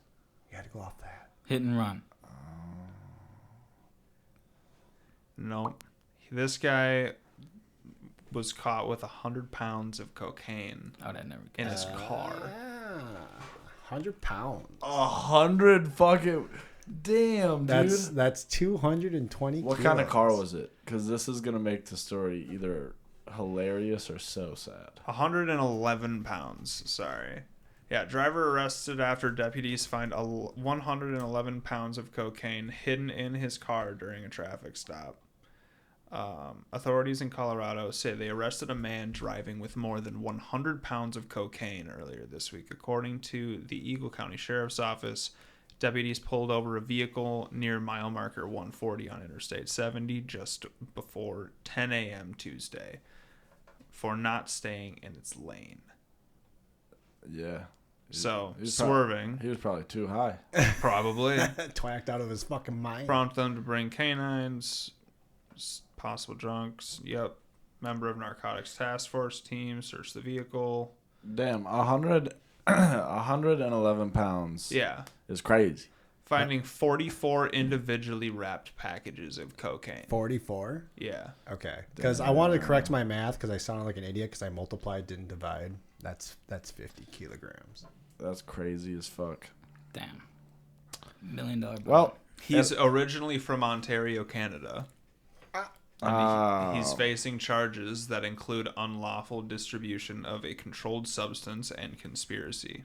You had to go off that. Hit and run. Nope. This guy was caught with 100 pounds of cocaine Oh, that never. in his car. 100 pounds. 100 fucking. Damn, dude. That's 220 What kind of car was it? Because this is going to make the story either hilarious or so sad. 111 pounds. Sorry. Yeah, driver arrested after deputies find 111 pounds of cocaine hidden in his car during a traffic stop. Authorities in Colorado say they arrested a man driving with more than 100 pounds of cocaine earlier this week. According to the Eagle County Sheriff's Office, deputies pulled over a vehicle near mile marker 140 on Interstate 70 just before 10 a.m. Tuesday for not staying in its lane. Yeah. So, He was swerving, He was probably too high. probably, Twacked out of his fucking mind. prompt them to bring canines, possible drunks, yep. Member of narcotics task force team, search the vehicle. Damn, 111 pounds Yeah. is crazy. Finding 44 individually wrapped packages of cocaine. 44? Yeah. Okay. Because I wanted to correct my math because I sounded like an idiot because I multiplied, didn't divide. That's 50 kilograms. That's crazy as fuck. Damn. $1 million. Well, He's originally from Ontario, Canada. He's facing charges that include unlawful distribution of a controlled substance and conspiracy.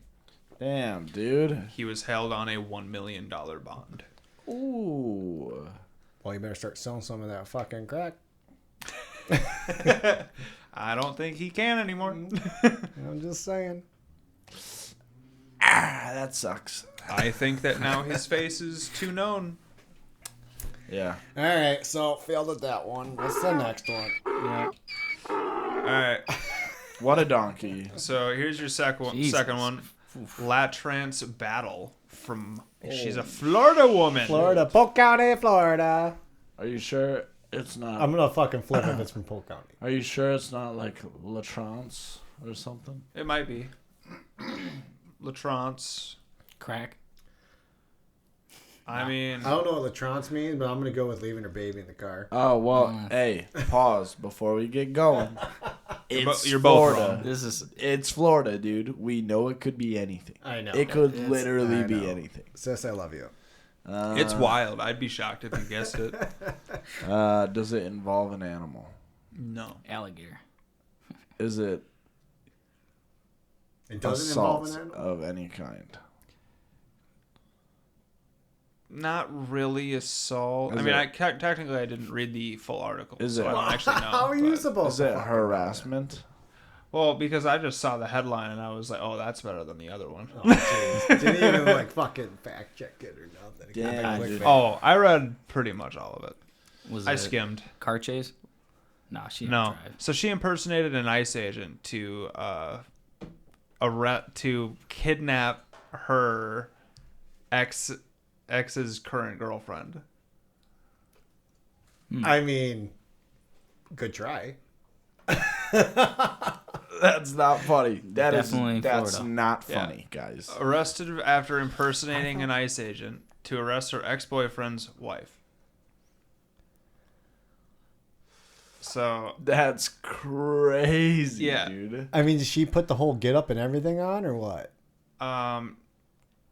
damn, dude. He was held on a $1 million bond. Ooh. Well, you better start selling some of that fucking crack. I don't think he can anymore. I'm just saying. Ah, that sucks. I think that now his face is too known. Yeah. All right, so failed at that one. What's the next one? Yeah. All right. What a donkey. So here's your second Jesus. one. Latrance Battle She's a Florida woman. Florida, Polk County, Florida. Are you sure it's not? I'm gonna fucking flip if it's from Polk County. Are you sure it's not like Latrance or something? It might be. Latrance. Crack. I mean, I don't know what Latrance means, but I'm gonna go with leaving her baby in the car. Oh well, hey, pause before we get going. It's you're both Florida. wrong. It's Florida, dude. We know it could be anything. I know. It could It's- literally I be know. anything. Sis, I love you. it's wild. I'd be shocked if you guessed it. Does it involve an animal? No. Alligator. Is it It doesn't involve assault an animal. of any kind? Not really assault. Is I mean, it- technically I didn't read the full article, Is so it- I don't actually know. How are you but- supposed Is to? it fucking harassment? Well, because I just saw the headline and I was like, "Oh, that's better than the other one." know? Oh, jeez. Didn't even like fucking fact check it or nothing. It Yeah, got dude. clickbait. Oh, I read pretty much all of it. Was I it skimmed. car chase? Nah, she didn't No, drive. so she impersonated an ICE agent to kidnap her ex's current girlfriend. I mean, good try. That's not funny. That's Florida. not Yeah. funny, guys. Arrested after impersonating an ICE agent to arrest her ex-boyfriend's wife. So That's crazy, Yeah. dude. I mean, did she put the whole get up and everything on, or what?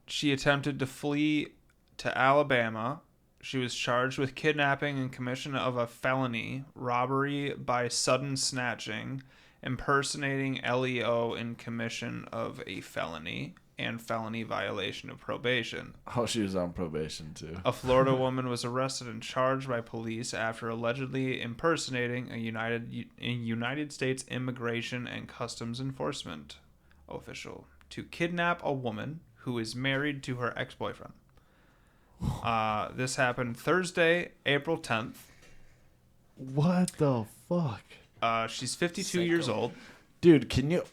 she attempted to flee to Alabama. She was charged with kidnapping and commission of a felony, robbery by sudden snatching, impersonating LEO in commission of a felony, and felony violation of probation. Oh, she was on probation too. A Florida woman was arrested and charged by police after allegedly impersonating a United States Immigration and Customs Enforcement official to kidnap a woman who is married to her ex-boyfriend. This happened Thursday, April 10th. What the fuck? She's 52 years old. Dude, can you...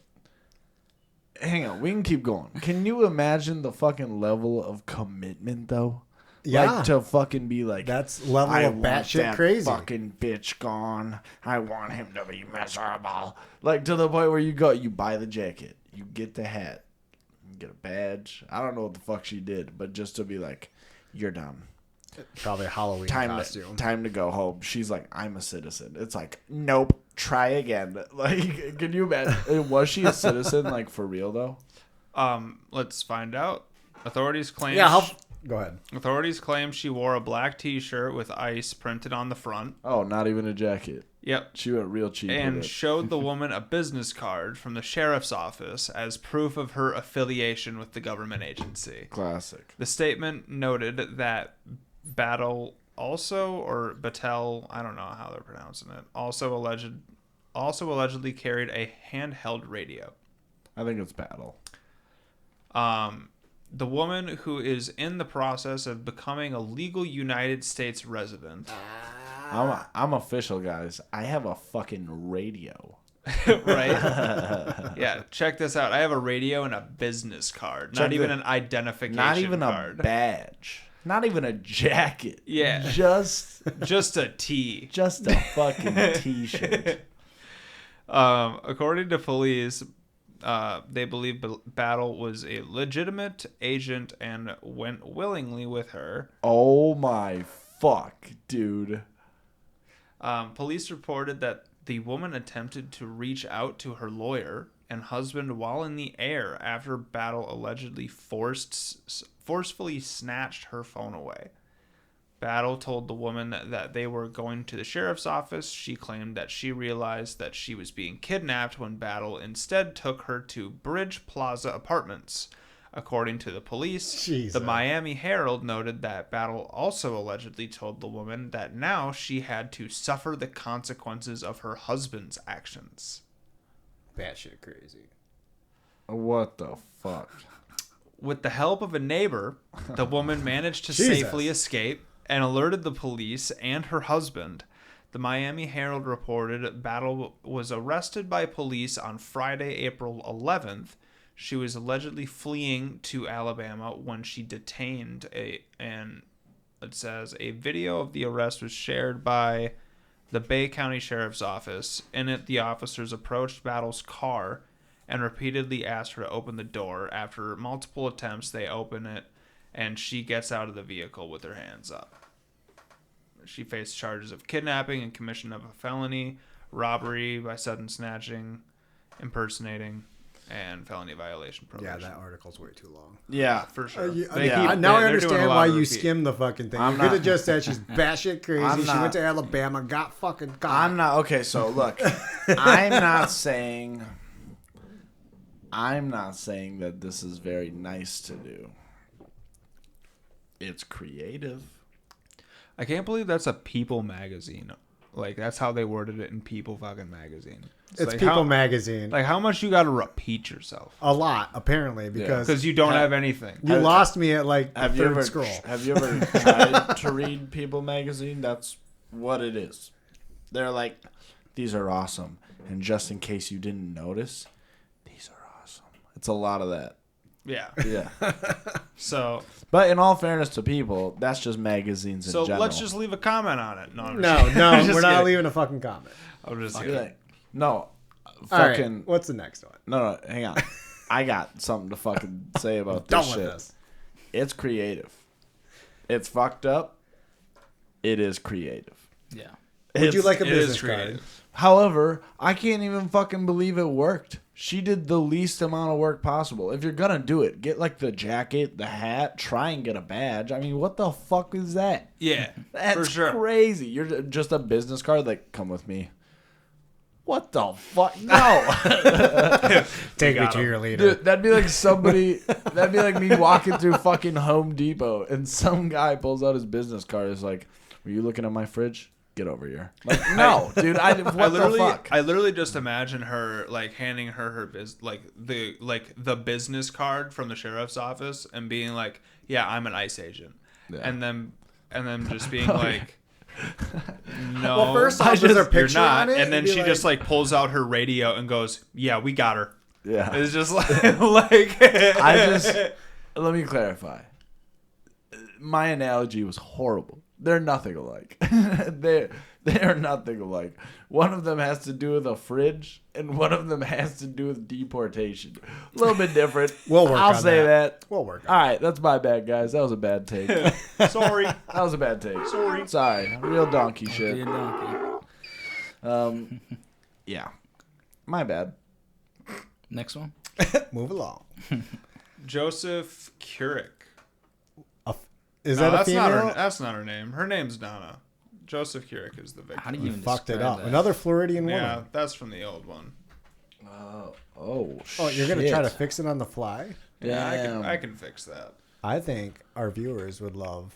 Hang on, we can keep going. Can you imagine the fucking level of commitment, though? Yeah. Like, to fucking be like... That's level I of want batshit that crazy. fucking bitch gone. I want him to be miserable. Like, to the point where you go, you buy the jacket, you get the hat, you get a badge. I don't know what the fuck she did, but just to be like, you're done. Probably a Halloween costume. Time to go home. She's like, I'm a citizen. It's like, nope, try again. Like, can you imagine? Was she a citizen, like, for real, though? Let's find out. Authorities claim Go ahead. Authorities claim she wore a black T-shirt with ICE printed on the front. Oh, not even a jacket. Yep. She went real cheap And with it. showed the woman a business card from the sheriff's office as proof of her affiliation with the government agency. Classic. The statement noted that Battle or Battelle, I don't know how they're pronouncing it, also allegedly carried a handheld radio. I think it's battle. The woman, who is in the process of becoming a legal United States resident, I'm official, guys. I have a fucking radio. right? Yeah, check this out. I have a radio and a business card. Not even an identification Not even card. a badge. Not even a jacket. Yeah. Just Just a T. just a fucking t-shirt. According to police, they believe Battle was a legitimate agent and went willingly with her. Oh my fuck, dude. Police reported that the woman attempted to reach out to her lawyer and husband while in the air after Battle allegedly forcefully snatched her phone away. Battle told the woman that they were going to the sheriff's office. She claimed that she realized that she was being kidnapped when Battle instead took her to Bridge Plaza Apartments. According to the police, Jesus. the Miami Herald noted that Battle also allegedly told the woman that now she had to suffer the consequences of her husband's actions. Batshit crazy. What the fuck? With the help of a neighbor, the woman managed to Jesus. safely escape and alerted the police and her husband. The Miami Herald reported Battle was arrested by police on Friday, April 11th. She was allegedly fleeing to Alabama when she detained and it says a video of the arrest was shared by the Bay County Sheriff's Office. In it, the officers approached Battle's car and repeatedly asked her to open the door. After multiple attempts, they open it, and she gets out of the vehicle with her hands up. She faced charges of kidnapping and commission of a felony, robbery by sudden snatching, impersonating, and felony violation Yeah, probation. that article's way too long. Yeah. For sure. Now I they're doing understand a lot why of you repeat. skimmed the fucking thing. I'm You could have not- just said she's batshit crazy. I'm She not- went to Alabama, got fucking caught. I'm not okay. So look, I'm not saying that this is very nice to do. It's creative. I can't believe that's a People magazine. Like, that's how they worded it in People fucking magazine. It's like People how, magazine. Like, how much you got to repeat yourself? A lot, apparently, because Because you don't have anything. you lost me at like the Have you third ever scroll. Have you ever tried to read People magazine? That's what it is. They're like, these are awesome, and just in case you didn't notice, these are awesome. It's a lot of that. Yeah. Yeah. So But in all fairness to People, that's just magazines in general. let's just leave a comment on it. No, I'm No, just kidding. I'm just we're not kidding. leaving a fucking comment. I'm just Be kidding. like, no, All right, fucking what's the next one? no, hang on. I got something to fucking say about Done this with shit. this. It's creative. It's fucked up. It is creative. Yeah. Would you like a It is business card? creative. However, I can't even fucking believe it worked. She did the least amount of work possible. If you're gonna do it, get like the jacket, the hat, try and get a badge. I mean, what the fuck is that? Yeah, That's for sure. crazy. You're just a business card, like, come with me. What the fuck? No. Take me got to him. your leader. Dude, that'd be like that'd be like me walking through fucking Home Depot and some guy pulls out his business card. Is like, were you looking at my fridge? Get over here. Like, no, dude. What the fuck? I literally just imagine her like handing her the business card from the sheriff's office and being like, "Yeah, I'm an ICE agent," Yeah. and then just being like, "No, Well, first off, is there a you're picture not," on it? and then It'd she be just like pulls out her radio and goes, "Yeah, we got her." Yeah. It's just like Let me clarify. My analogy was horrible. They're nothing alike. They are nothing alike. One of them has to do with a fridge, and one of them has to do with deportation. A little bit different. We'll work I'll on say that. We'll work All right, that's my bad, guys. That was a bad take. sorry. That was a bad take. Sorry. Real donkey Be shit. a donkey. Yeah. My bad. Next one. Move along. Joseph Couric. Is No, that a female? That's not her name. Her name's Donna. Joseph Couric is the victim. How do you even Fucked it describe up. that? Another Floridian woman. Yeah, that's from the old one. Oh, You're gonna try to fix it on the fly? Yeah, Damn. I can fix that. I think our viewers would love.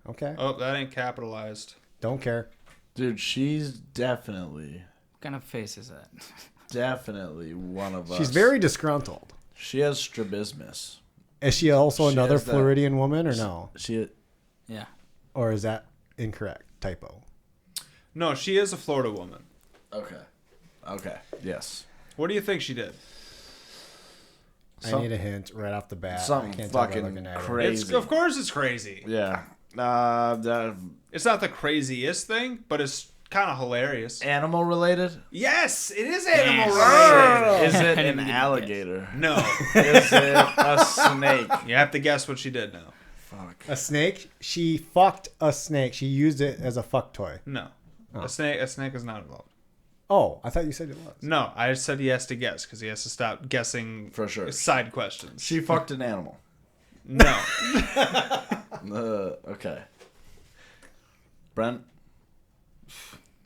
Okay. Oh, that ain't capitalized. Don't care. Dude, she's definitely What kind of face is that? one of us. She's very disgruntled. She has strabismus. Is she also She another has that- Floridian woman or no? She Yeah. Or is that incorrect? Typo. No, she is a Florida woman. Okay. Yes. What do you think she did? I need a hint right off the bat. something I can't tell by fucking looking at her. crazy. Of course it's crazy. Yeah. It's not the craziest thing, but it's kind of hilarious. Animal related? Yes, it is animal Is related. it I an didn't alligator? No, Is it a snake? you have to guess what she did now. Fuck. A snake? She fucked a snake. She used it as a fuck toy. No, a snake is not involved. Oh, I thought you said it was. No, I said he has to guess because he has to stop guessing For sure. side questions. She fucked an animal. No, Okay. Brent?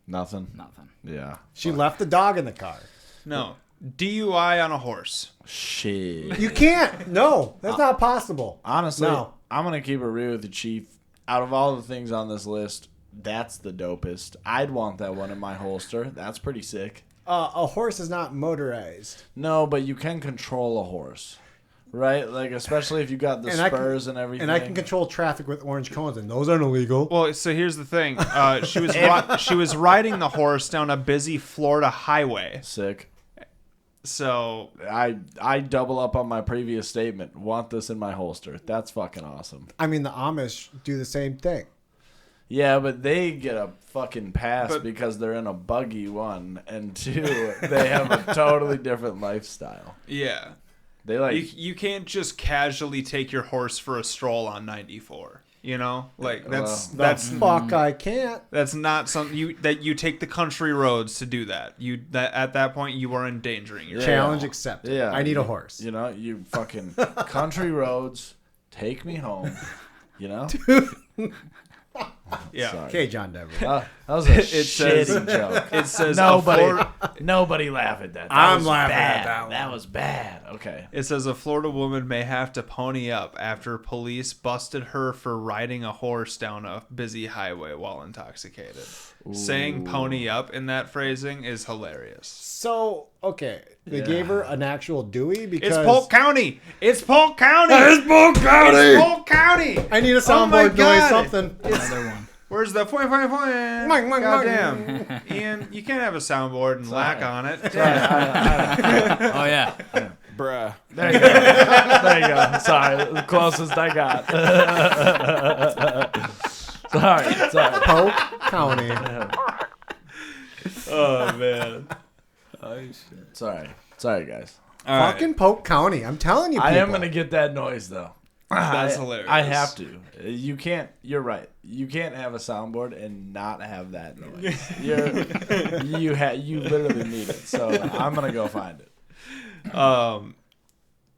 Nothing. Nothing. Yeah. She left the dog in the car. no. DUI on a horse. Shit. You can't. No, that's not possible. Honestly, No. I'm going to keep it real with the Chief. Out of all the things on this list, that's the dopest. I'd want that one in my holster. That's pretty sick. A horse is not motorized. No, but you can control a horse. Right? Like, especially if you got the spurs and everything. And I can control traffic with orange cones, and those aren't illegal. Well, so here's the thing. She was riding the horse down a busy Florida highway, Sick. So I double up on my previous statement. Want this in my holster. That's fucking awesome. I mean, the Amish do the same thing. Yeah, but they get a fucking pass But- because they're in a buggy, one, and two, they have a totally different lifestyle. yeah, They you can't just casually take your horse for a stroll on 94. You know, like that's Fuck, I can't. that's not something you take the country roads to do that. At that point you are endangering yourself. Challenge accepted. Yeah, I need a horse. You know, you fucking country roads, take me home. You know? Yeah. Sorry. Okay, John Denver. That was a shitty joke. It says Nobody laugh at that. I'm laughing at that one. That was bad. Okay. It says a Florida woman may have to pony up after police busted her for riding a horse down a busy highway while intoxicated. Saying pony up in that phrasing is hilarious. So, okay, they gave her an actual Dewey because It's Polk County. It's Polk County. It's Polk County. It's Polk County. I need a Oh my soundboard noise, God. something. Another one. Where's the point? Mwah, mwah, Goddamn. Ian, you can't have a soundboard and lack on it. Oh yeah. Bruh. There you go. There you go. Sorry, the closest I got. Sorry. Polk County. Oh, man. Sorry, guys. All right. Fucking Polk County. I'm telling you, people. I am gonna get that noise though. That's hilarious. I have to. You can't. You're right. You can't have a soundboard and not have that noise. You literally need it. So I'm gonna go find it.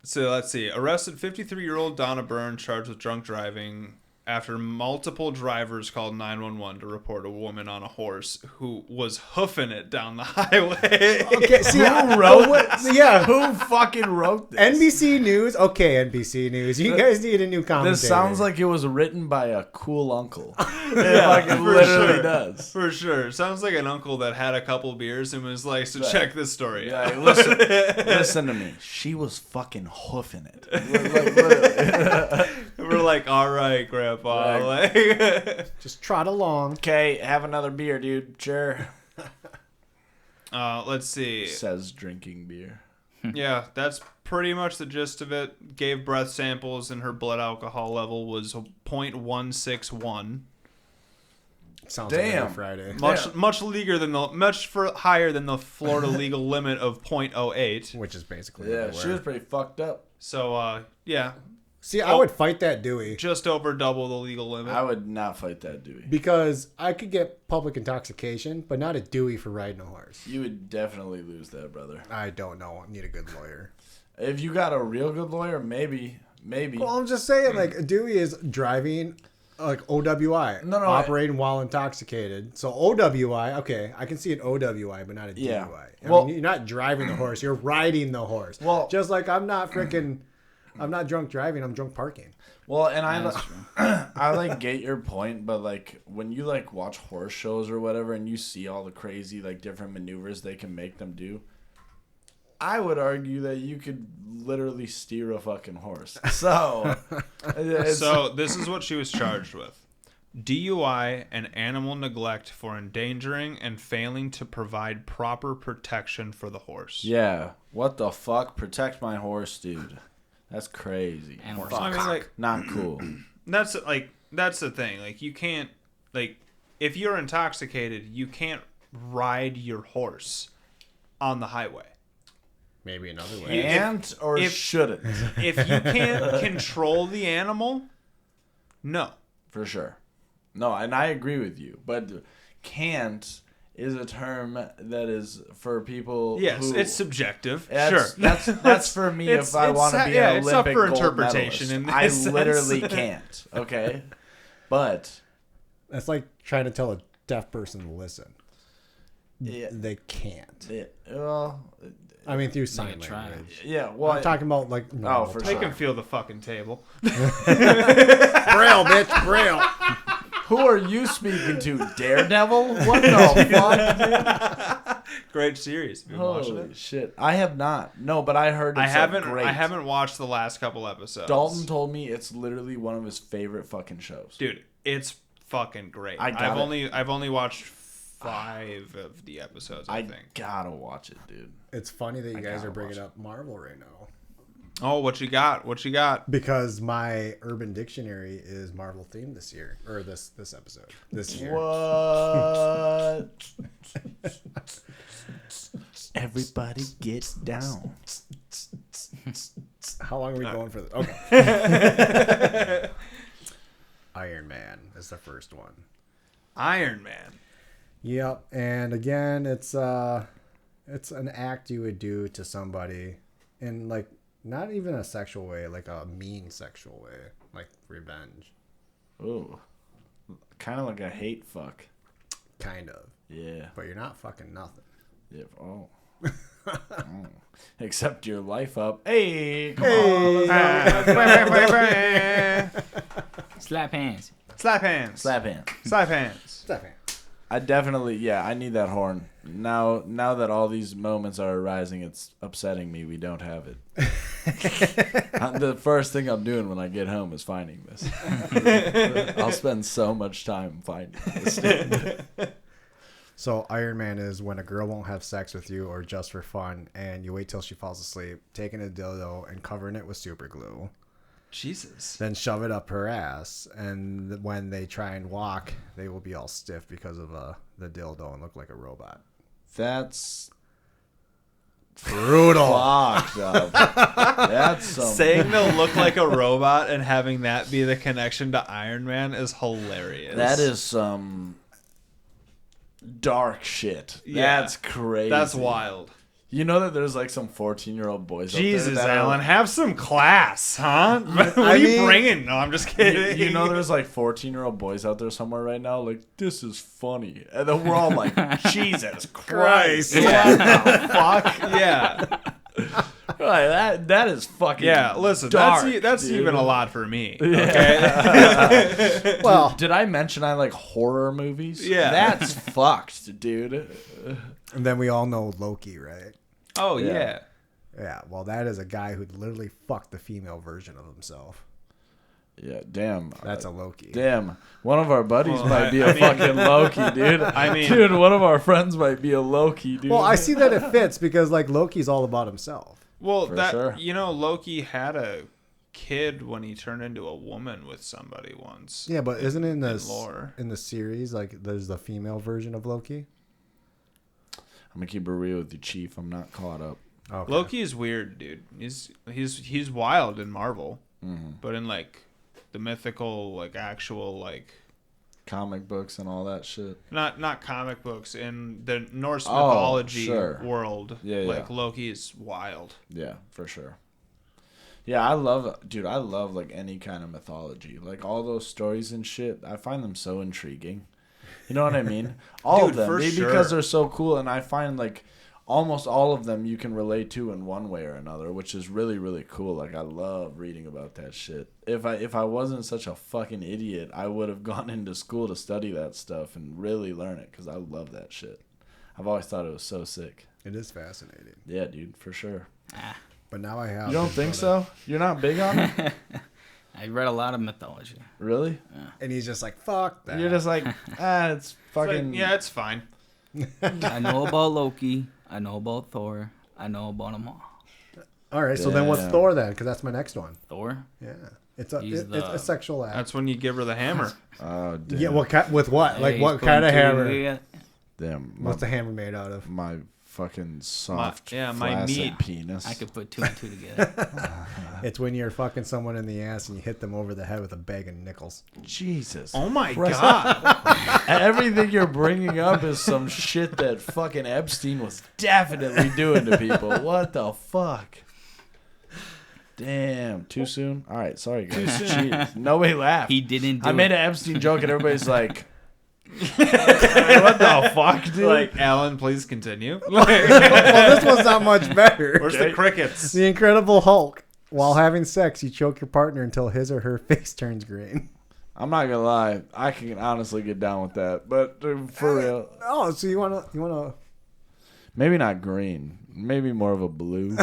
So let's see. Arrested 53-year-old Donna Byrne charged with drunk driving after multiple drivers called 911 to report a woman on a horse who was hoofing it down the highway. Okay, see, Who wrote this? Yeah. Who fucking wrote this? NBC News. Okay, NBC News. You guys need a new commentator. This sounds like it was written by a cool uncle. Like it for literally sure. does. For sure. Sounds like an uncle that had a couple beers and was like, so check this story out. Yeah, listen to me. She was fucking hoofing it. Like, literally. We're like, all right, Grandpa. Like, just trot along. Okay, have another beer, dude. Sure. let's see. Says drinking beer. Yeah, that's pretty much the gist of it. Gave breath samples and her blood alcohol level was 0.161. Sounds Damn. like a Friday. Much higher than the Florida legal limit of 0.08. Which is basically Yeah, everywhere. she was pretty fucked up. So yeah, See, I would fight that Dewey just over double the legal limit. I would not fight that Dewey. because I could get public intoxication, but not a Dewey for riding a horse. You would definitely lose that, brother. I don't know. I need a good lawyer. If you got a real good lawyer, maybe. Well, I'm just saying, like, a Dewey is driving, like, OWI. No, operating while intoxicated. So OWI, okay, I can see an OWI, but not a DUI. Yeah. I Well- mean, you're not driving the horse, you're riding the horse. Well- just like I'm not drunk driving, I'm drunk parking. Well, and I like get your point, but like when you like watch horse shows or whatever, and you see all the crazy like different maneuvers they can make them do, I would argue that you could literally steer a fucking horse. So, So this is what she was charged with: DUI and animal neglect for endangering and failing to provide proper protection for the horse. yeah, what the fuck? Protect my horse, dude. That's crazy. And So, I mean, like, Not cool. that's the thing. Like, you can't, like, if you're intoxicated, you can't ride your horse on the highway. Maybe another way. Can't or if- shouldn't, If you can't control the animal, no. for sure. No, and I agree with you, but can't is a term that is for people. Yes, who, it's subjective. That's, Sure. That's for me It's- if I it's- want to be yeah, an it's up Olympic for gold interpretation medalist. in I this sense. literally can't. Okay, but That's like trying to tell a deaf person to listen. yeah, They can't. well, I mean, through sign can try. language. yeah. Well, I'm talking about, like, normal for talk. They can feel the fucking table. Braille, bitch, Braille. who are you speaking to? Daredevil? What the fuck? Great series. Have you been watching Holy it? shit! I have not. No, but I heard. It's Great. I haven't watched the last couple episodes. Dalton told me it's literally one of his favorite fucking shows. Dude, it's fucking great. I got it. I've only watched 5 of the episodes, I think. Gotta watch it, dude. It's funny that you guys gotta are bringing watch up Marvel right now. Oh, what you got? What you got? Because my Urban Dictionary is Marvel themed this year, or this episode, this year. What? Everybody get down. How long are we going for this? Okay. Iron Man is the first one. Iron Man. Yep, and again, it's an act you would do to somebody in like not even a sexual way, like a mean sexual way, like revenge. Ooh. Kind of like a hate fuck. Kind of. Yeah. But you're not fucking nothing. Yeah. Oh. Mm. Except your life up. Hey, come on. Slap hands. Slap hands. Slap hand. Slap hands. Slap hand. I definitely, I need that horn. Now that all these moments are arising, it's upsetting me we don't have it. The first thing I'm doing when I get home is finding this. I'll spend so much time finding this. So Iron Man is when a girl won't have sex with you or just for fun, and you wait till she falls asleep, taking a dildo and covering it with super glue. Jesus. Then shove it up her ass, and when they try and walk, they will be all stiff because of the dildo and look like a robot. That's Brutal. fucked up. That's some... Saying they'll look like a robot and having that be the connection to Iron Man is hilarious. That is some dark shit. Yeah. That's crazy. That's wild. You know that there's like some 14-year-old boys Jesus, out there that Alan, are, have some class, huh? What are you bringing? No, I'm just kidding. you know there's like 14-year-old boys out there somewhere right now like, this is funny. And then we're all like, Jesus Christ. Yeah. What the fuck? Yeah. Like, that is fucking Listen, dark, that's dude. even a lot for me. Okay. Well, Did I mention I like horror movies? Yeah. That's fucked, dude. and then we all know Loki, right? Oh, Yeah. yeah. Yeah, well, that is a guy who literally fucked the female version of himself. Yeah, damn. That's a Loki. Damn. One of our buddies Well, might be I a mean- fucking Loki, dude. I mean- dude, one of our friends might be a Loki, dude. Well, I see that it fits because, like, Loki's all about himself. Well, For that sure. Loki had a kid when he turned into a woman with somebody once. Yeah, but isn't it in the lore. in the series like there's the female version of Loki? I'm gonna keep it real with you, Chief. I'm not caught up. Okay. Loki is weird, dude. He's wild in Marvel, Mm-hmm. but in like the mythical, like actual, like Comic books and all that shit. not comic books, in the Norse Oh, mythology sure. world. Yeah, yeah. Like Loki is wild. Yeah, for sure. Yeah, I love like any kind of mythology. Like all those stories and shit. I find them so intriguing. You know what I mean? All of Dude, them. for Maybe sure. because they're so cool, and I find like almost all of them you can relate to in one way or another, which is really, really cool. Like I love reading about that shit. If I wasn't such a fucking idiot, I would have gone into school to study that stuff and really learn it because I love that shit. I've always thought it was so sick. It is fascinating. Yeah, dude, for sure. But now I have. You don't think so? You're not big on it? I read a lot of mythology. Really? And he's just like, fuck that. You're just like, it's fucking... Like, yeah, it's fine. I know about Loki. I know about Thor. I know about them all. All right, so then what's Damn. Thor then? Because that's my next one. Thor? Yeah, it's a He's it's the- a sexual act. That's when you give her the hammer. Oh, damn. Yeah, with what? Like Hey, what he's kind of putting hammer? two- Damn. What's the hammer made out of? My fucking soft, my flaccid meat. penis. I could put two and two together. It's when you're fucking someone in the ass and you hit them over the head with a bag of nickels. Jesus. Oh my god. Everything you're bringing up is some shit that fucking Epstein was definitely doing to people. What the fuck? Damn. Too soon? All right. Sorry, guys. Jeez. Nobody laughed. He didn't do I made it. an Epstein joke and everybody's like, what the fuck, dude? Like, Alan, please continue. Well, this one's not much better. Where's the crickets? The Incredible Hulk. While having sex, you choke your partner until his or her face turns green. I'm not gonna lie, I can honestly get down with that. But for real, Oh, so you wanna? maybe not green. Maybe more of a blue.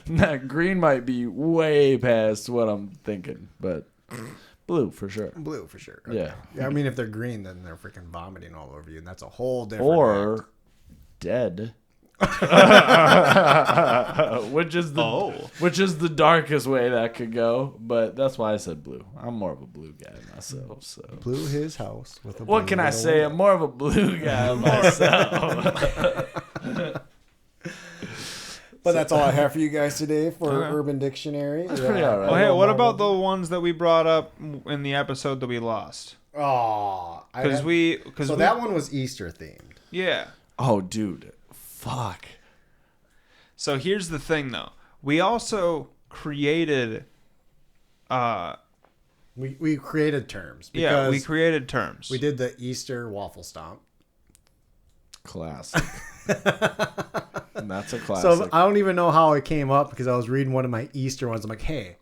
Nah, green might be way past what I'm thinking, but Blue for sure. Blue for sure. Yeah. I mean, if they're green, then they're freaking vomiting all over you, and that's a whole different. Or act. dead. which is the darkest way that could go, but that's why I said blue. I'm more of a blue guy myself. So blew his house with a. what can I say? I'm more of a blue guy myself. But that's all I have for you guys today for Okay. Urban Dictionary. That's pretty alright. Oh, hey, what about the ones that we brought up in the episode that we lost? Oh, Because that one was Easter themed. Yeah. Oh, dude, fuck. So here's the thing, though. We also created. We created terms. Yeah, we created terms. We did the Easter waffle stomp. Classic. That's a classic. So I don't even know how it came up because I was reading one of my Easter ones. I'm like, hey,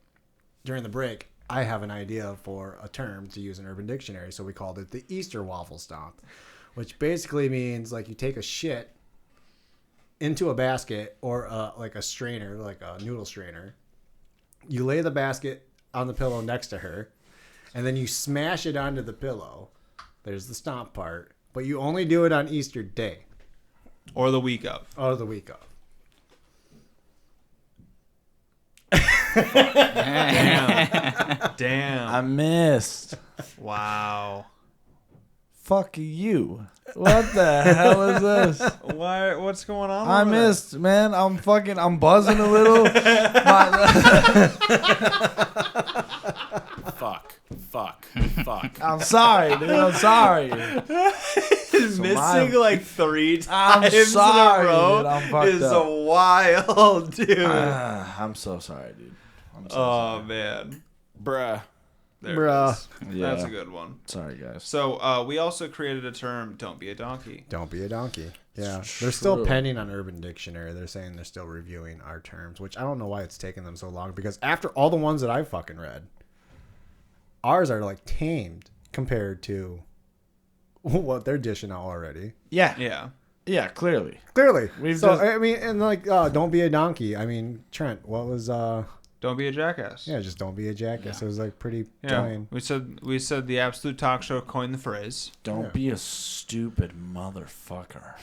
during the break, I have an idea for a term to use in Urban Dictionary. So we called it the Easter waffle stomp, which basically means like you take a shit into a basket or like a strainer, like a noodle strainer. You lay the basket on the pillow next to her, and then you smash it onto the pillow. There's the stomp part, but you only do it on Easter Day. Or the week of. Or the week of. Damn. I missed. Wow. Fuck you. What the hell is this? Why? What's going on? I over there? missed, man. I'm buzzing a little. Fuck. I'm sorry, dude. I'm sorry. Missing like 3 I'm times sorry, in a row dude. I'm fucked is up. wild, dude. I'm so sorry, dude. I'm so Oh, man. Bruh. There Bruh. it is. Yeah. That's a good one. sorry, guys. So we also created a term, don't be a donkey. Don't be a donkey. Yeah. It's They're still true. pending on Urban Dictionary. They're saying they're still reviewing our terms, which I don't know why it's taking them so long because after all the ones that I've fucking read, ours are like tamed compared to what they're dishing out already. Yeah. Yeah, clearly. Clearly. We've so, just- I mean, and like, don't be a donkey. I mean, Trent, what was, Don't be a jackass. yeah, just don't be a jackass. It was like pretty Yeah. plain. We said the Absolute Talk Show coined the phrase. Don't Yeah. be a stupid motherfucker.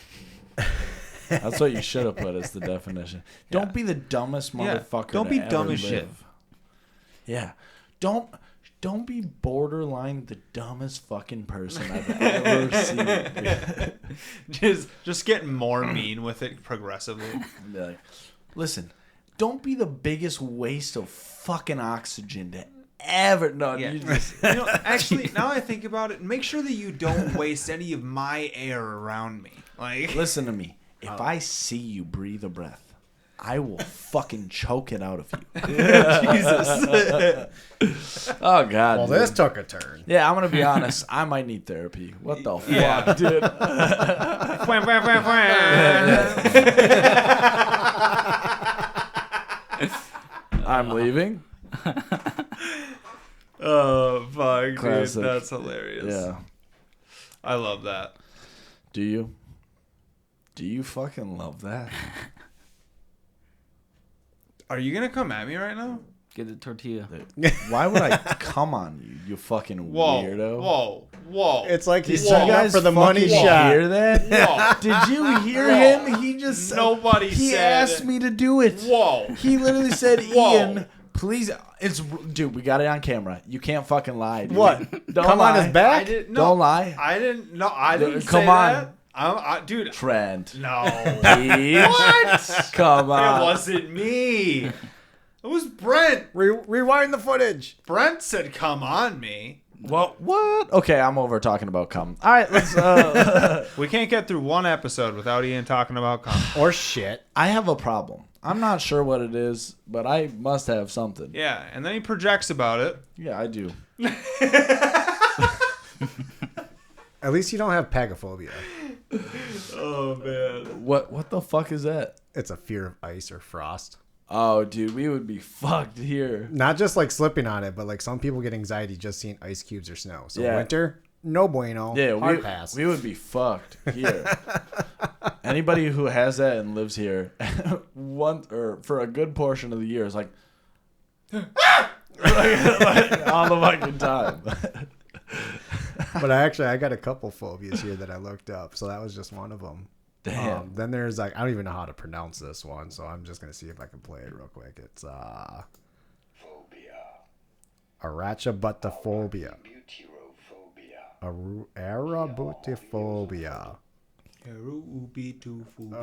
That's what you should have put as the definition. Don't be the dumbest Yeah. motherfucker. Don't to be ever dumb as live. shit. Yeah. Don't be borderline the dumbest fucking person I've ever seen. Just getting more mean with it progressively. Be like, listen, don't be the biggest waste of fucking oxygen to ever. No, Yeah. you just, Actually, now I think about it, make sure that you don't waste any of my air around me. Like, listen to me. If I see you breathe a breath, I will fucking choke it out of you. Jesus. Oh, God. Well, dude. this took a turn. Yeah, I'm going to be honest. I might need therapy. What the Yeah. fuck, dude? I'm leaving. oh fuck, Classic. dude, that's hilarious. Yeah. I love that. Do you? Do you fucking love that? Are you gonna come at me right now? Get the tortilla. Why would I come on you, you fucking weirdo? Whoa. It's like he's Did you setting up guys for the money fucking shot. hear that? Whoa. Did you hear him? He just said, Nobody he said asked me to do it. Whoa. He literally said, Whoa. Ian, please. It's dude. We got it on camera. You can't fucking lie. Dude. What? Don't Come lie. on his back? I didn't. Don't lie. I didn't. No, I didn't. Come say on. that. Dude. Trent. No. What? Come on. It wasn't me. It was Brent. Rewind the footage. Brent said, "Come on, me." Well, what? Okay, I'm over talking about cum. All right, let's. We can't get through one episode without Ian talking about cum. Or shit. I have a problem. I'm not sure what it is, but I must have something. Yeah, and then he projects about it. Yeah, I do. At least you don't have pagophobia. Oh man. What the fuck is that? It's a fear of ice or frost. Oh, dude, we would be fucked here. Not just like slipping on it, but like some people get anxiety just seeing ice cubes or snow. So Yeah. winter, no bueno. Yeah, hard pass. we would be fucked here. Anybody who has that and lives here, for a good portion of the year is like, like, all the fucking time. But I got a couple phobias here that I looked up, so that was just one of them. Damn. Then there's like I don't even know how to pronounce this one, so I'm just gonna see if I can play it real quick. It's phobia. Arachabutophobia. Arabutophobia.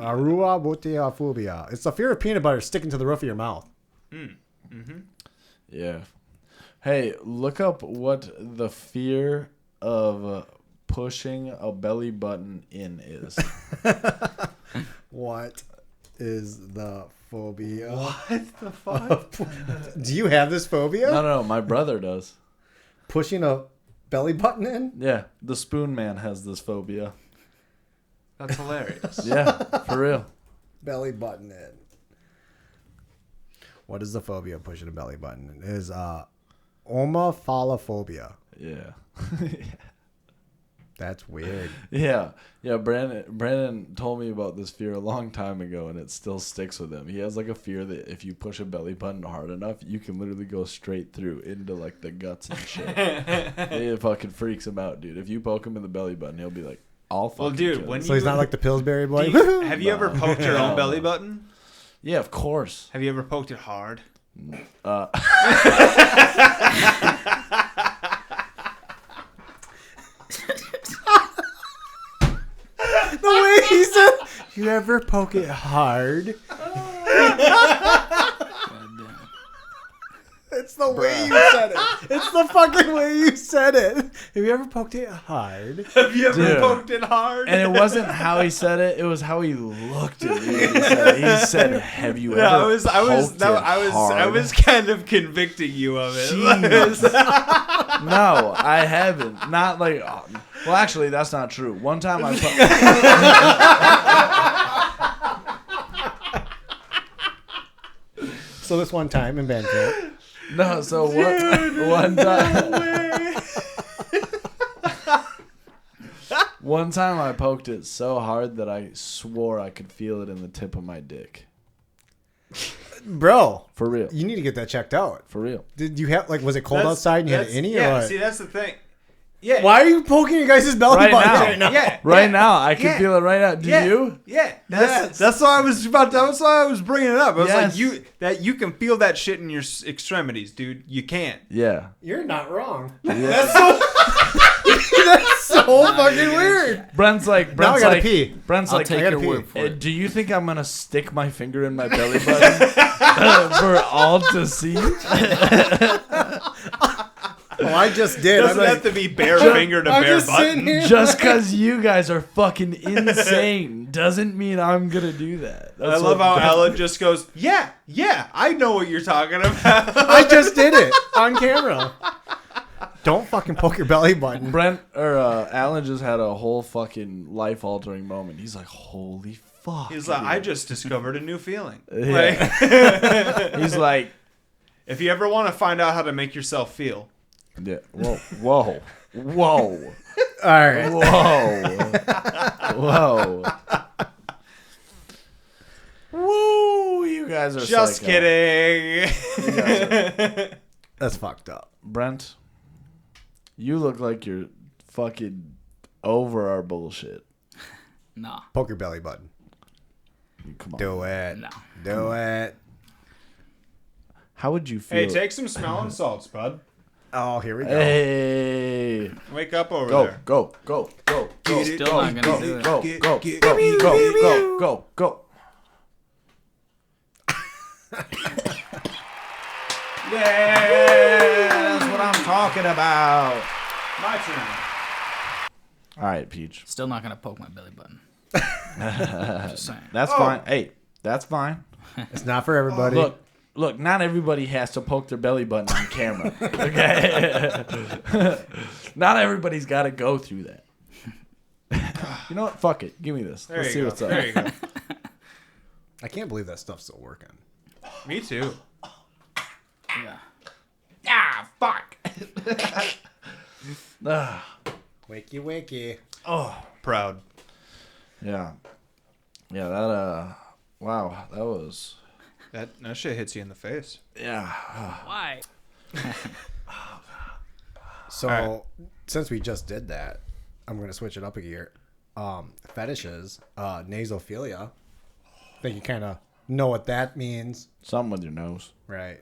Aruabutophobia. It's the fear of peanut butter sticking to the roof of your mouth. Yeah. Hey, look up what the fear of pushing a belly button in is. What is the phobia? What the fuck? Do you have this phobia? No, my brother does. Pushing a belly button in? Yeah, the spoon man has this phobia. That's hilarious. Yeah, for real. Belly button in. What is the phobia of pushing a belly button? It is omophalophobia. Yeah. That's weird. Yeah. Brandon told me about this fear a long time ago, and it still sticks with him. He has like a fear that if you push a belly button hard enough, you can literally go straight through into like the guts and shit. It fucking freaks him out, dude. If you poke him in the belly button, he'll be like, "I'll fucking." Well, dude, kill when you." So he's not like the Pillsbury boy? have you ever poked your own No. belly button? Yeah, of course. Have you ever poked it hard? The way he said, you ever poke it hard? It's the way you said it. It's the fucking way you said it. Have you ever poked it hard? Have you ever Dude. poked it hard? And it wasn't how he said it; it was how he looked at me. He said, "Have you Yeah, ever?" I was kind of convicting you of it. No, I haven't. Not like. Well, actually, that's not true. One time I. So this one time in band camp. No, so one time. One time I poked it so hard that I swore I could feel it in the tip of my dick. Bro, For real. you need to get that checked out. For real. Did you have, like, was it cold outside and you had it in you? Yeah, or what? see, that's the thing. Yeah. Why are you poking your guys' belly Right buttons now. right now? Yeah. Right now, I can Yeah. feel it right now. Do you? Yeah, Yes. that's why I was about. That's why I was bringing it up. I was Yes. like, you can feel that shit in your extremities, dude. You can. Yeah. You're not wrong. Yeah. That's so fucking weird. Brent's like, Now I gotta pee. Brent's I'll like, take I gotta your pee. word for it. Do you think I'm gonna stick my finger in my belly button for all to see? Oh, I just did. Doesn't I'm have like, to be bare finger to I'm bare just sitting button. here. Just because you guys are fucking insane doesn't mean I'm gonna do that. I love how Ella just goes, yeah, I know what you're talking about. I just did it on camera. Don't fucking poke your belly button. Alan just had a whole fucking life altering moment. He's like, holy fuck. He's like, I just discovered a new feeling. Yeah. Like, He's like, if you ever want to find out how to make yourself feel, yeah, whoa. All right. Whoa. Woo, you guys are just psycho. kidding. That's fucked up. Brent, you look like you're fucking over our bullshit. Nah. Poke your belly button. Come on. Do it. No. Do it. How would you feel? Hey, take some smelling salts, bud. Oh, here we go. Hey. Wake up over Go, there. go. Still not gonna do it. Go. Yeah, that's what I'm talking about. My turn. All right, Peach. Still not gonna poke my belly button. Just saying. That's fine. Hey, that's fine. It's not for everybody. Look, not everybody has to poke their belly button on camera. Okay? Not everybody's got to go through that. You know what? Fuck it. Give me this. There Let's see you go. what's up. There you go. I can't believe that stuff's still working. Me too. Yeah. Ah, fuck. Wakey, wakey. Proud. Yeah. Yeah, wow, that was... That shit hits you in the face. Yeah. Why? So, All since we just did that, I'm going to switch it up a gear. Fetishes, nasophilia. I think you kind of know what that means, Something with your nose. right?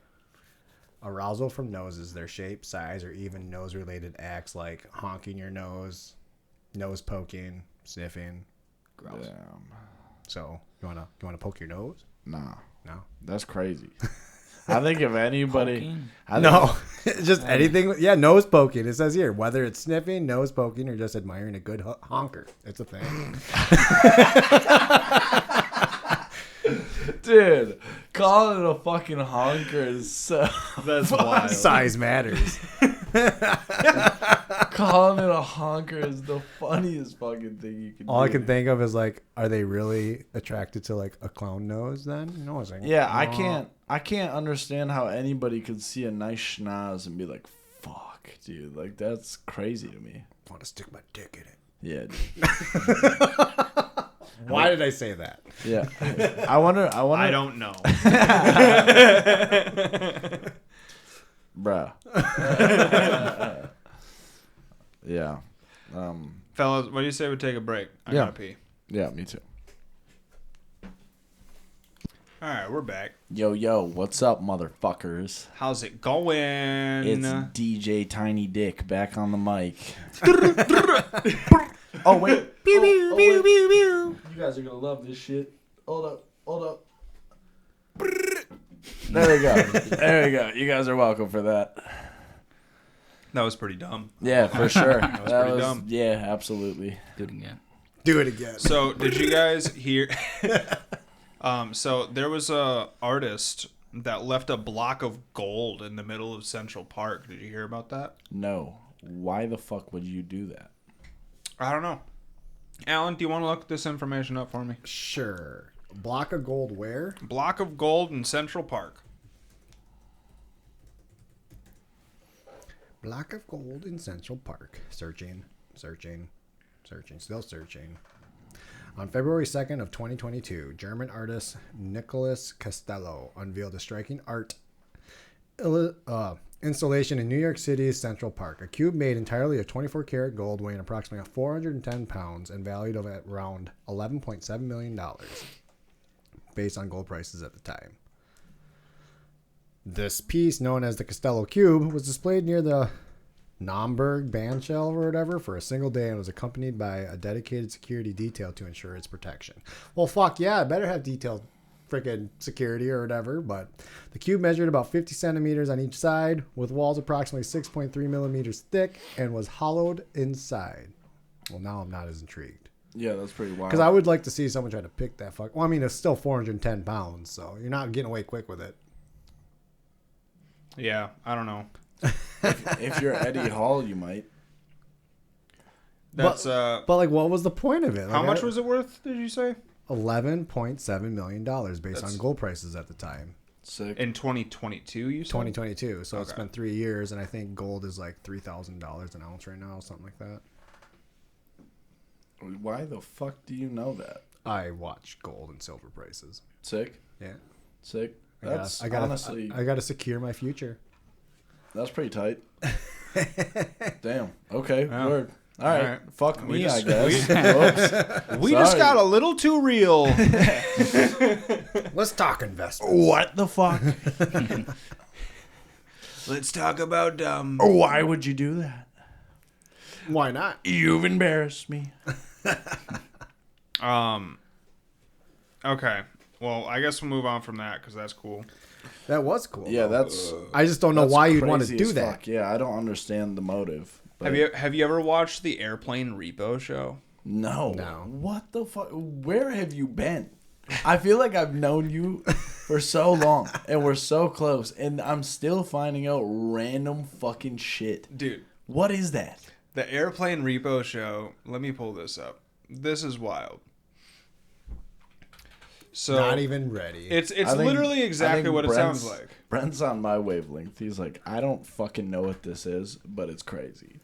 Arousal from noses, their shape, size, or even nose-related acts like honking your nose, nose poking, sniffing. Gross. Damn. So, you wanna poke your nose? Nah, No. that's crazy. I think if anybody, Poking? I think, No, just anything. Yeah, nose poking. It says here, whether it's sniffing, nose poking, or just admiring a good honker. It's a thing. dude, calling it a fucking honker is so. That's wild. Size matters. Calling it a honker is the funniest fucking thing you can do. All I can think of is like, are they really attracted to like a clown nose then? No, it's like, Yeah, I can't understand how anybody could see a nice schnoz and be like, fuck, dude. Like, that's crazy to me. I want to stick my dick in it. Yeah, dude. Why did I say that? Yeah. I wonder. I don't know. Bruh. Yeah. Fellas, what do you say we take a break? I Yeah. gotta pee. Yeah, me too. All right, we're back. Yo, what's up, motherfuckers? How's it going? It's DJ Tiny Dick back on the mic. Oh, wait. Pew, pew, pew, pew, pew. You guys are going to love this shit. Hold up. There we go. You guys are welcome for that. That was pretty dumb. Yeah, for sure. That was pretty dumb. Yeah, absolutely. Do it again. Do it again. So, did you guys hear? So there was a artist that left a block of gold in the middle of Central Park. Did you hear about that? No. Why the fuck would you do that? I don't know. Alan, do you want to look this information up for me? Sure. Block of gold where? Block of gold in Central Park. Block of gold in Central Park. Searching. Still searching. On February 2nd of 2022, German artist Nicholas Costello unveiled a striking art installation in New York City's Central Park. A cube made entirely of 24-karat gold weighing approximately 410 pounds and valued at around $11.7 million based on gold prices at the time. This piece, known as the Costello Cube, was displayed near the Naumburg bandshell or whatever for a single day and was accompanied by a dedicated security detail to ensure its protection. Well, fuck yeah, it better have detailed freaking security or whatever, but the cube measured about 50 centimeters on each side with walls approximately 6.3 millimeters thick and was hollowed inside. Well, now I'm not as intrigued. Yeah, that's pretty wild. Because I would like to see someone try to pick that fuck. Well, I mean, it's still 410 pounds, so you're not getting away quick with it. Yeah, I don't know. If you're Eddie Hall, you might. That's But like, what was the point of it? how Like, much was it worth? Did you say $11.7 million based on gold prices at the time. Sick. in 2022? You said 2022. So it's Okay. been 3 years, and I think gold is like $3,000 an ounce right now, something like that. Why the fuck do you know that? I watch gold and silver prices. Sick. Yeah, Sick. That's I gotta, honestly, I gotta secure my future. that's pretty tight. Damn. Okay. Yeah. Word. All right. right. Fuck We me, just- I guess. Whoops. we just Sorry. got a little too real. Let's talk investments. What the fuck? Let's talk about Why would you do that? Why not? You've embarrassed me. Okay. Well, I guess we'll move on from that because that's cool. That was cool. Yeah, though. that's. I just don't know that's why you'd want to crazy do as that. fuck. Yeah, I don't understand the motive. But Have you ever watched the Airplane Repo show? No. No. What the fuck? Where have you been? I feel like I've known you for so long, and we're so close, and I'm still finding out random fucking shit. Dude, What is that? the Airplane Repo show. Let me pull this up. This is wild. So Not even ready. it's I think- literally I exactly think what it sounds Brent's- like. Brent's on my wavelength. He's like, I don't fucking know what this is, but it's crazy.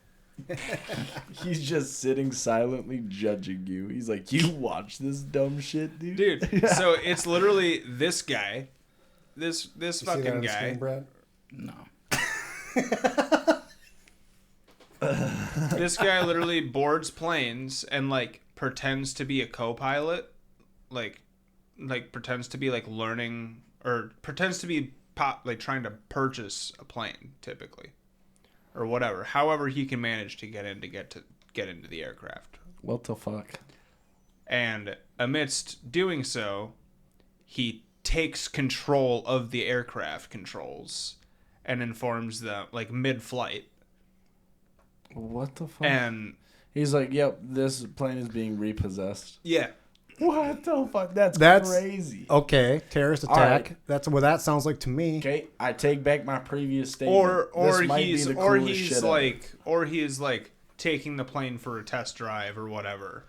He's just sitting silently judging you. He's like, you watch this dumb shit, dude? Dude, so it's literally this guy. This You see that fucking on the guy. screen, Brad? No. This guy literally boards planes and like pretends to be a co-pilot, like pretends to be like learning or pretends to be like trying to purchase a plane typically, or whatever. However, he can manage to get into the aircraft. What the fuck? And amidst doing so, he takes control of the aircraft controls and informs them like mid-flight. What the fuck? And he's like, "Yep, this plane is being repossessed." yeah. What the fuck? That's crazy. Okay, terrorist attack. Right. That's what that sounds like to me. Okay, I take back my previous statement. Or This might be he's the coolest shit ever. he's like taking the plane for a test drive or whatever.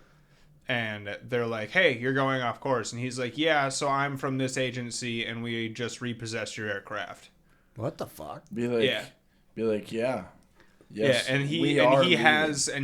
And they're like, "Hey, you're going off course." And he's like, "Yeah, so I'm from this agency and we just repossessed your aircraft." What the fuck? Be like, yeah. Yes, yeah, and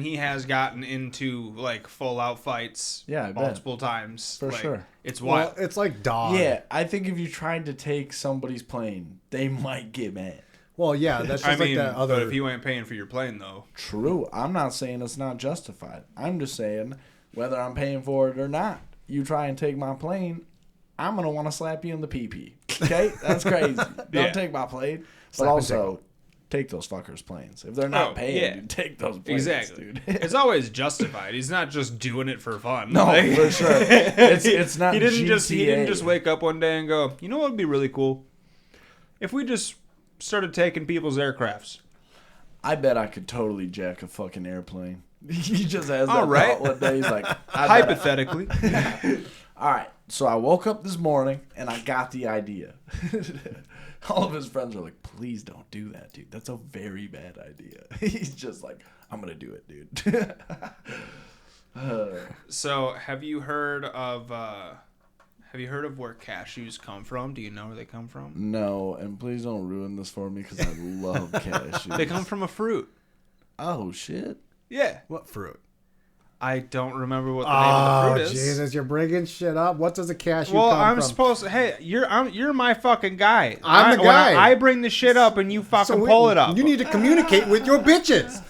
he has gotten into like full out fights multiple times. For like, sure. It's wild. Well, it's like dog. Yeah, I think if you tried to take somebody's plane, they might get mad. Well, yeah, that's just like that other. But if you ain't paying for your plane though. True. I'm not saying it's not justified. I'm just saying whether I'm paying for it or not, you try and take my plane, I'm gonna want to slap you in the pee-pee. Okay, that's crazy. Don't take my plane, but also take those fuckers' planes. If they're not paying, you take those planes, dude. It's always justified. He's not just doing it for fun. No, for sure. It's not. He didn't GTA. just wake up one day and go, "You know what would be really cool? If we just started taking people's aircrafts." I bet I could totally jack a fucking airplane. He just has that All right. thought one day. He's like, hypothetically. all right. So I woke up this morning and I got the idea. All of his friends are like, "Please don't do that, dude. That's a very bad idea." He's just like, "I'm gonna do it, dude." So, have you heard of where cashews come from? Do you know where they come from? No, and please don't ruin this for me because I love cashews. They come from a fruit. Oh shit! Yeah. What fruit? I don't remember what the name of the fruit is. Jesus, you're bringing shit up. What does a cashew come Well, from? I'm supposed to. Hey, you're my fucking guy. I'm the guy. When I bring the shit up and you fucking pull it up. You need to communicate with your bitches.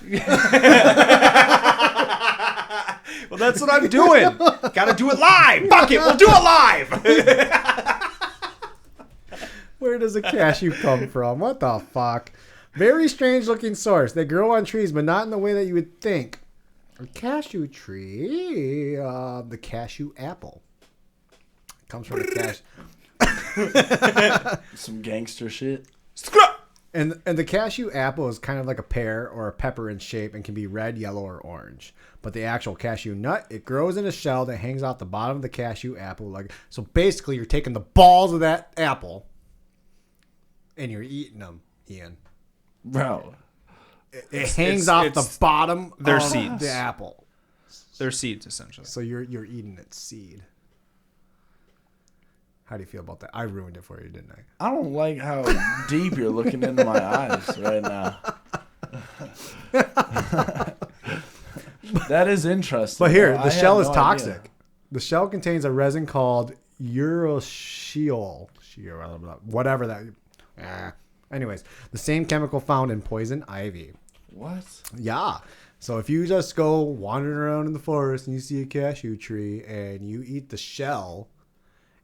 Well, that's what I'm doing. Gotta do it live. Fuck it, we'll do it live. Where does a cashew come from? What the fuck? Very strange looking source. They grow on trees, but not in the way that you would think. A cashew tree, the cashew apple. Comes from the Some gangster shit. And the cashew apple is kind of like a pear or a pepper in shape and can be red, yellow, or orange. But the actual cashew nut, it grows in a shell that hangs off the bottom of the cashew apple. So basically, you're taking the balls of that apple and you're eating them, Ian. Bro. It hangs off the bottom of seeds. the apple. They're seeds, essentially. So you're eating its seed. How do you feel about that? I ruined it for you, didn't I? I don't like how deep you're looking into my eyes right now. That is interesting. But here, I the had shell is no toxic. idea. The shell contains a resin called urushiol. Whatever that. Anyways, the same chemical found in poison ivy. What? Yeah. So if you just go wandering around in the forest and you see a cashew tree and you eat the shell,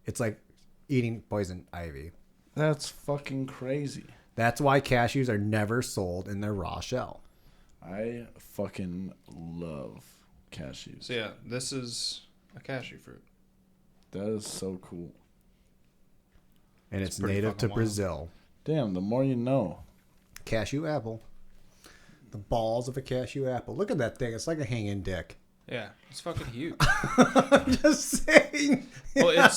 it's like eating poison ivy. That's fucking crazy. That's why cashews are never sold in their raw shell. I fucking love cashews. So yeah, this is a cashew fruit. That is so cool. And it's pretty native to fucking wild. Brazil. Damn, the more you know. Cashew apple. The balls of a cashew apple. Look at that thing. It's like a hanging dick. Yeah, it's fucking huge. I'm just saying. Well,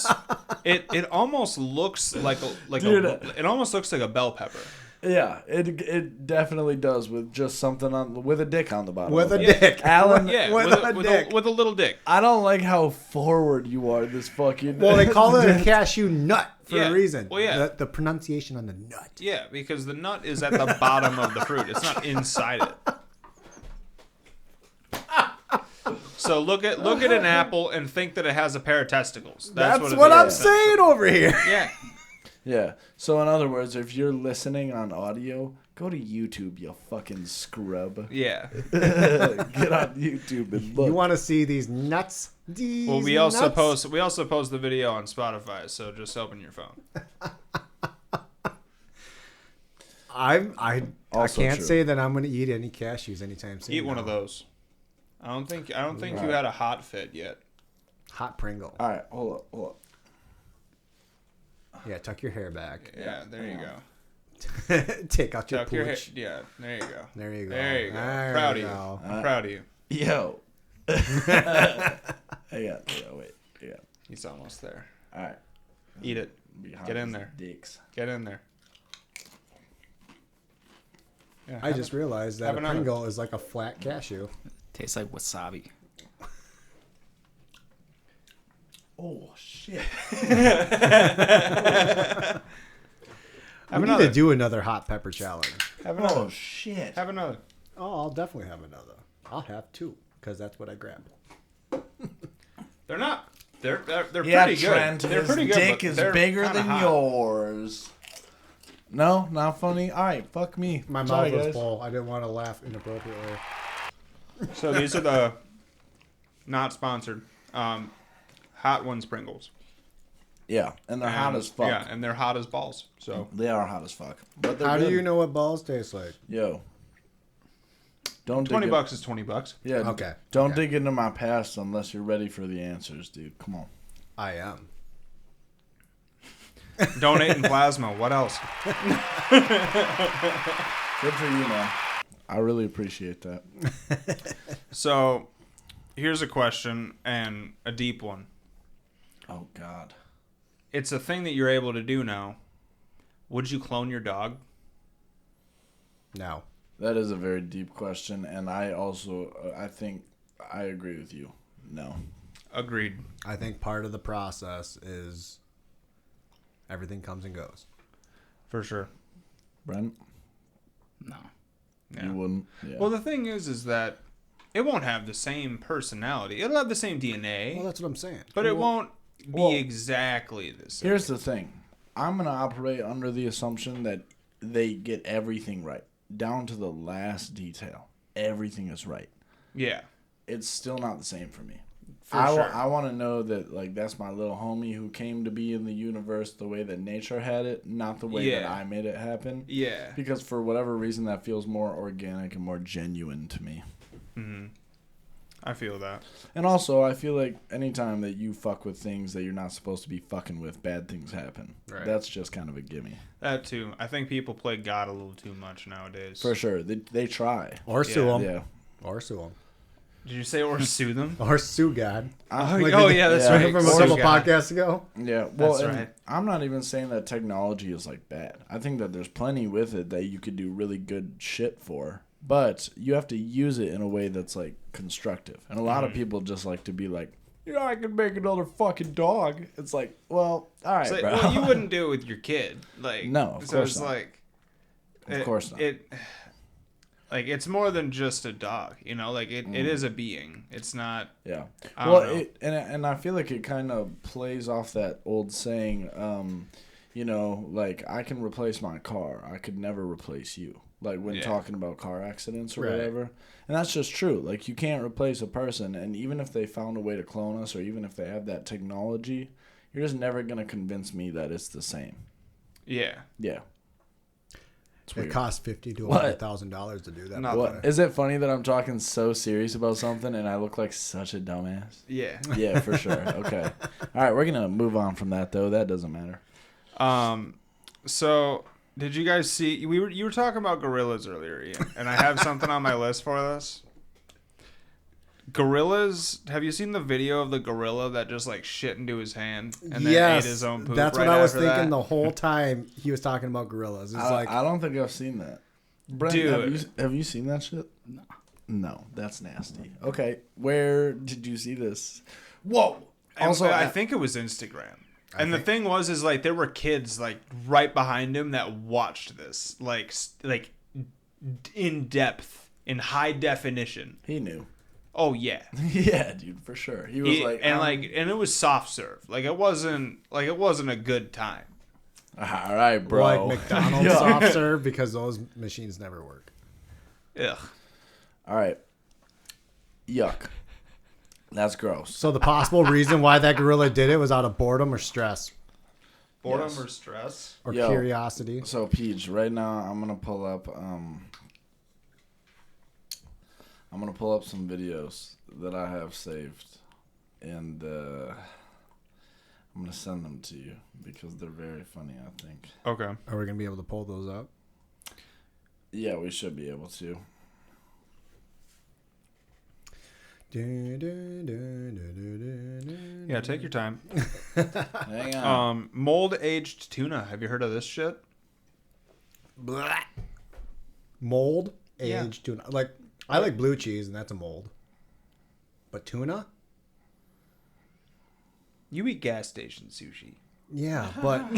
it almost looks like it almost looks like a bell pepper. Yeah, it definitely does with just something with a dick on the bottom. With of a it. dick. Alan. Yeah, With a dick. with a little dick. I don't like how forward you are. This fucking. Well, they call it a cashew nut for Yeah. a reason. Well, yeah. The pronunciation on the nut. Yeah, because the nut is at the bottom of the fruit. It's not inside it. So look at an apple and think that it has a pair of testicles. That's it what I'm is. saying over here. Yeah. Yeah. So in other words, if you're listening on audio, go to YouTube, you fucking scrub. Yeah. Get on YouTube and look. You want to see these nuts? These Well, we nuts? also post the video on Spotify, so just open your phone. I Also can't true. say that I'm going to eat any cashews anytime soon. Eat one now. of those. I don't think Right. you had a hot fit yet. Hot Pringle. All right, hold up. Yeah, tuck your hair back. Yeah, there you go. Take out your Tuck your hair. pooch. Yeah, there you go. There you go. There you go. There Proud you of you. go. I'm proud of you. Yo. Yeah, wait. Yeah. He's almost there. All right. Eat it. Behind Get in his there. Dicks. Get in there. Yeah, I just realized that have a another. Pringle is like a flat cashew. Tastes like wasabi. Oh shit. We need another. to do another hot pepper challenge. Have another. Oh shit. Have another. Oh, I'll definitely have another. I'll have two because that's what I grabbed. They're not. They're Yeah, pretty Trent, good. They're his pretty good. dick but is they're bigger kinda than hot. yours. No, not funny. All right, fuck me. My Sorry, mouth was guys. full. I didn't want to laugh inappropriately. So these are the not sponsored hot ones Pringles. Yeah, and they're hot And- as fuck. Yeah, and they're hot as balls. So They are hot as fuck. But they're How good. do you know what balls taste like? Yo. Don't dig $20 is $20. Yeah. Okay. Don't Okay. dig into my past unless you're ready for the answers, dude. Come on. I am. Donating plasma. What else? Good for you, man. I really appreciate that. So here's a question and a deep one. Oh God. It's a thing that you're able to do now. Would you clone your dog? No. That is a very deep question, and I also I think I agree with you. No. Agreed. I think part of the process is everything comes and goes. For sure. Brent, No. Yeah. you wouldn't. Yeah. Well, the thing is that it won't have the same personality. It'll have the same DNA, Well, that's what I'm saying. but it won't be well, exactly the same. Here's the thing. I'm gonna operate under the assumption that they get everything right, down to the last detail. Everything is right. Yeah. It's still not the same for me. For I sure. want to know that like that's my little homie who came to be in the universe the way that nature had it, not the way that Yeah. I made it happen. Yeah. Because for whatever reason, that feels more organic and more genuine to me. Mm-hmm. I feel that. And also, I feel like anytime that you fuck with things that you're not supposed to be fucking with, bad things happen. Right. That's just kind of a gimme. That too. I think people play God a little too much nowadays. For sure. They try. Or sue them. Yeah. Or sue them. Did you say or sue them? Or sue God. Oh, Like oh we did- yeah, that's yeah. right. From a Sue couple God. podcasts ago. Yeah, well, That's and right. I'm not even saying that technology is like bad. I think that there's plenty with it that you could do really good shit for, but you have to use it in a way that's like constructive. And a lot of people just like to be like, yeah, I can make another fucking dog. It's like, well, all right, It's like, bro. well, you wouldn't do it with your kid. Like, No, of so course it's not. like, Of course not. Like it's more than just a dog, you know. Like it is a being. It's not. Yeah. I Well, don't know. and I feel like it kind of plays off that old saying, you know, like I can replace my car, I could never replace you. Like when Yeah. talking about car accidents or Right. whatever. And that's just true. Like you can't replace a person, and even if they found a way to clone us or even if they have that technology, you're just never going to convince me that it's the same. Yeah. Yeah. It's It weird. costs $50,000 to What? $100,000 to do that. Not by the What? way. Is it funny that I'm talking so serious about something and I look like such a dumbass? Yeah. Yeah, for sure. Okay. All right, we're going to move on from that though. That doesn't matter. So did you guys see? You were talking about gorillas earlier, Ian, and I have something on my list for this. Gorillas. Have you seen the video of the gorilla that just like shit into his hand and then Yes, ate his own poop? that's right what I was after thinking that? the whole time he was talking about gorillas. It's like, I don't think I've seen that. Brent, Dude. have you seen that shit? No. No, that's nasty. Okay, where did you see this? Whoa. Also, Also, I think it was Instagram. And the thing was, is like there were kids like right behind him that watched this, like in depth, in high definition. he knew. Oh yeah, Yeah, dude, for sure. He was like, and it was soft serve. Like it wasn't a good time. All right, bro. Like McDonald's soft serve, because those machines never work. Ugh. All right. Yuck. That's gross. So the possible reason why that gorilla did it was out of boredom or stress Boredom Yes. or stress? or Yo. curiosity. So, Peach, right now I'm gonna pull up some videos that I have saved, and I'm gonna send them to you because they're very funny, I think. Okay. Are we gonna be able to pull those up? Yeah, we should be able to. Yeah, take your time. Hang on. Mold aged tuna. Have you heard of this shit? Mold Yeah. aged tuna. Like, I like blue cheese, and that's a mold. But tuna? You eat gas station sushi. Yeah, but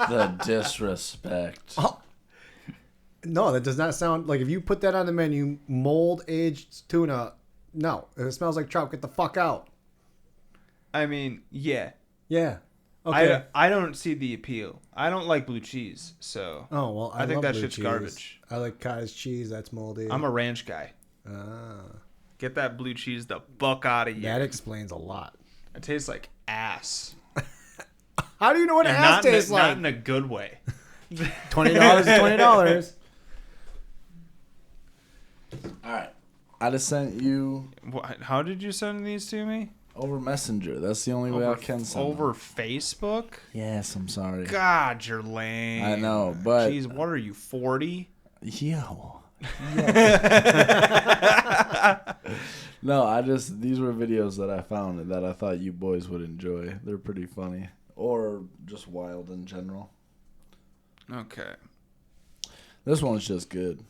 The disrespect. no, that does not sound like, if you put that on the menu, mold aged tuna. No, if it smells like trout, get the fuck out. I mean, yeah. Yeah. Okay. I don't see the appeal. I don't like blue cheese, so Oh well, I think love that blue shit's cheese. garbage. I like cottage cheese. That's moldy. I'm a ranch guy. Get that blue cheese the fuck out of here. That explains a lot. It tastes like ass. How do you know what And ass tastes not like? in a good way. $20 is $20. All right. I just sent you How did you send these to me? over Messenger. That's the only way I can send Over them. Facebook? Yes, I'm sorry. God, you're lame. I know, but- Jeez, what are you, 40? Yo. No, these were videos that I found that I thought you boys would enjoy. They're pretty funny. Or just wild in general. Okay. This one's just good.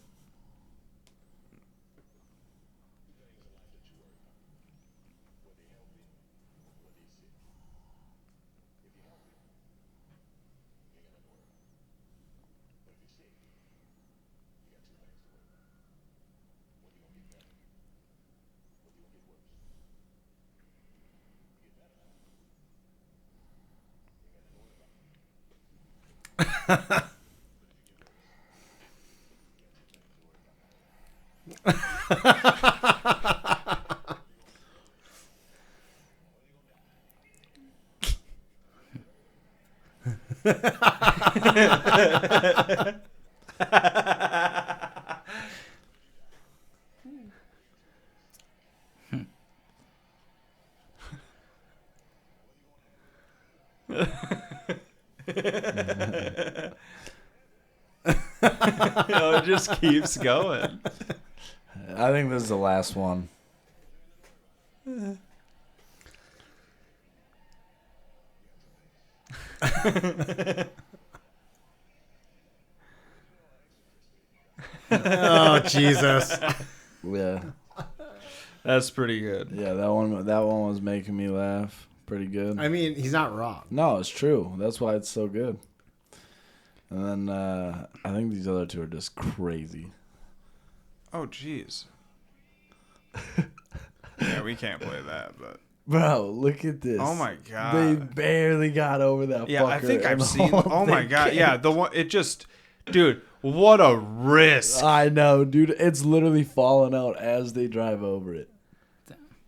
It just keeps going. I think this is the last one. Oh Jesus! Yeah. That's pretty good. Yeah, that one was making me laugh pretty good. I mean, he's not wrong. No, it's true. That's why it's so good. And then I think these other two are just crazy. Oh, jeez. Yeah, we can't play that, but... Bro, look at this. Oh, my God. They barely got over that Yeah, I fucker think and I've seen... all Oh, my they God. came- Yeah, the one... It just... Dude, what a risk. I know, dude. It's literally falling out as they drive over it.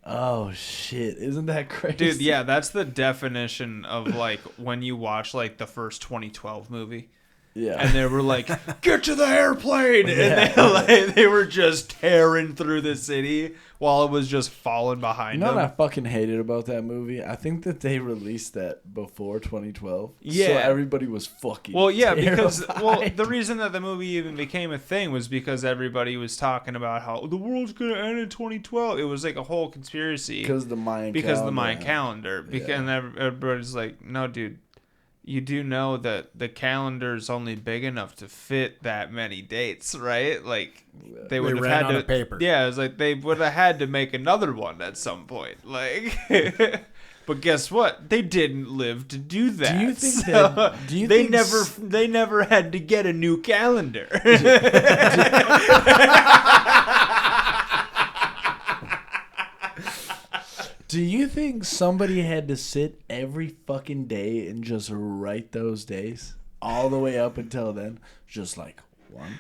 Oh, shit. Isn't that crazy? Dude, yeah, that's the definition of, like, when you watch, like, the first 2012 movie. Yeah. And they were like, get to the airplane! And they were just tearing through the city while it was just falling behind You know them. what I fucking hated about that movie? I think that they released that before 2012. Yeah. So everybody was fucking Well, yeah, because terrified. the reason that the movie even became a thing was because everybody was talking about how the world's gonna end in 2012. It was like a whole conspiracy because of the Mayan calendar. Because Yeah. and everybody's like, no, dude, you do know that the calendar's only big enough to fit that many dates, right? Like they would have ran had out to of paper. Yeah, it was like they would have had to make another one at some point. Like but guess what? They didn't live to do that. Do you think So that? Do you they think they never had to get a new calendar. Do you think think somebody had to sit every fucking day and just write those days all the way up until then? Just like 1,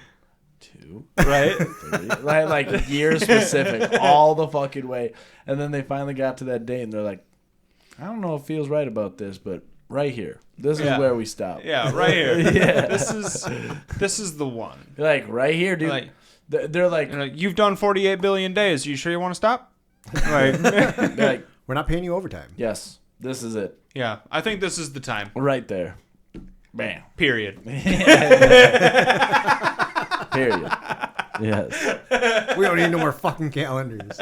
2, Right? 3, like year specific, all the fucking way. And then they finally got to that date and they're like, I don't know if it feels right about this, but right here, this is where we stop. Yeah, right here. Yeah. This is the one. Like right here, dude. Like, they're like, you've done 48 billion days. You sure you want to stop? Like, they're like, We're not paying you overtime. yes, this is it. yeah, I think this is the time. Right there. Bam. Period. Period. Yes. We don't need no more fucking calendars.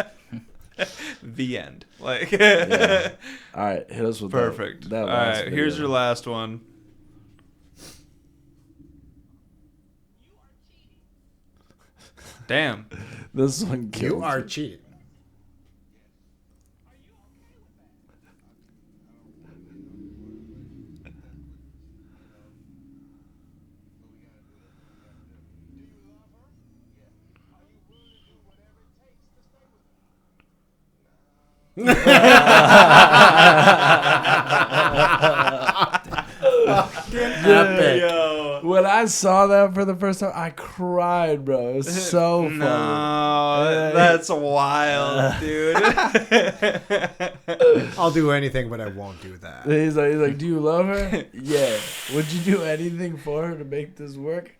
The end. Like, Yeah. All right, hit us with perfect. That All last right, video. here's your last one. Damn. This one kills You are me. cheating. Epic. When I saw that for the first time, I cried, bro. It was so funny. No, that's wild, dude. I'll do anything, but I won't do that. He's like, do you love her? Yeah. Would you do anything for her to make this work?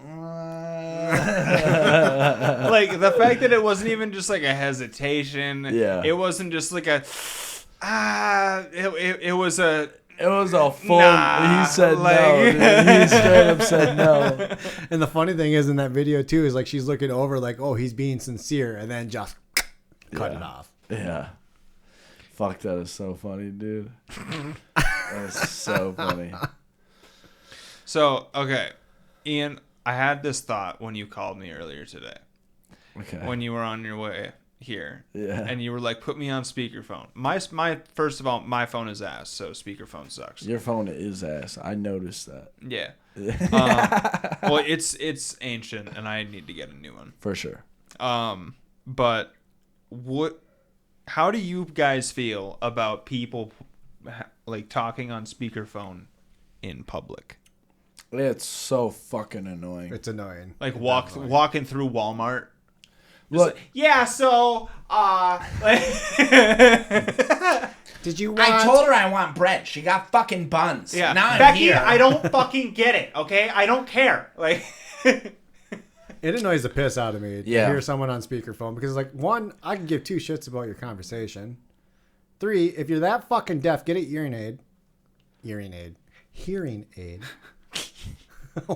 Like the fact that it wasn't even just like a hesitation. Yeah. It wasn't just like a it was a It was a full. Nah, he said like- no. Dude. He straight up said no. And the funny thing is in that video too is like she's looking over like, oh, he's being sincere, and then just cut it off. Yeah. Fuck, that is so funny, dude. That's so funny. So, okay. Ian, I had this thought when you called me earlier today. Okay. When you were on your way here. Yeah. And you were like, put me on speakerphone. My first of all, my phone is ass, so speakerphone sucks. Your phone is ass. I noticed that. Yeah. Well, it's ancient, and I need to get a new one. For sure. But how do you guys feel about people like talking on speakerphone in public? It's so fucking annoying. It's annoying. Like walking through Walmart. Look, Yeah, so like Did you want? I told her I want bread. She got fucking buns. yeah, Now I'm Becky, here. I don't fucking get it. Okay, I don't care. Like, It annoys the piss out of me to Yeah. hear someone on speakerphone because, like, one, I can give two shits about your conversation. 3, if you're that fucking deaf, get a hearing aid.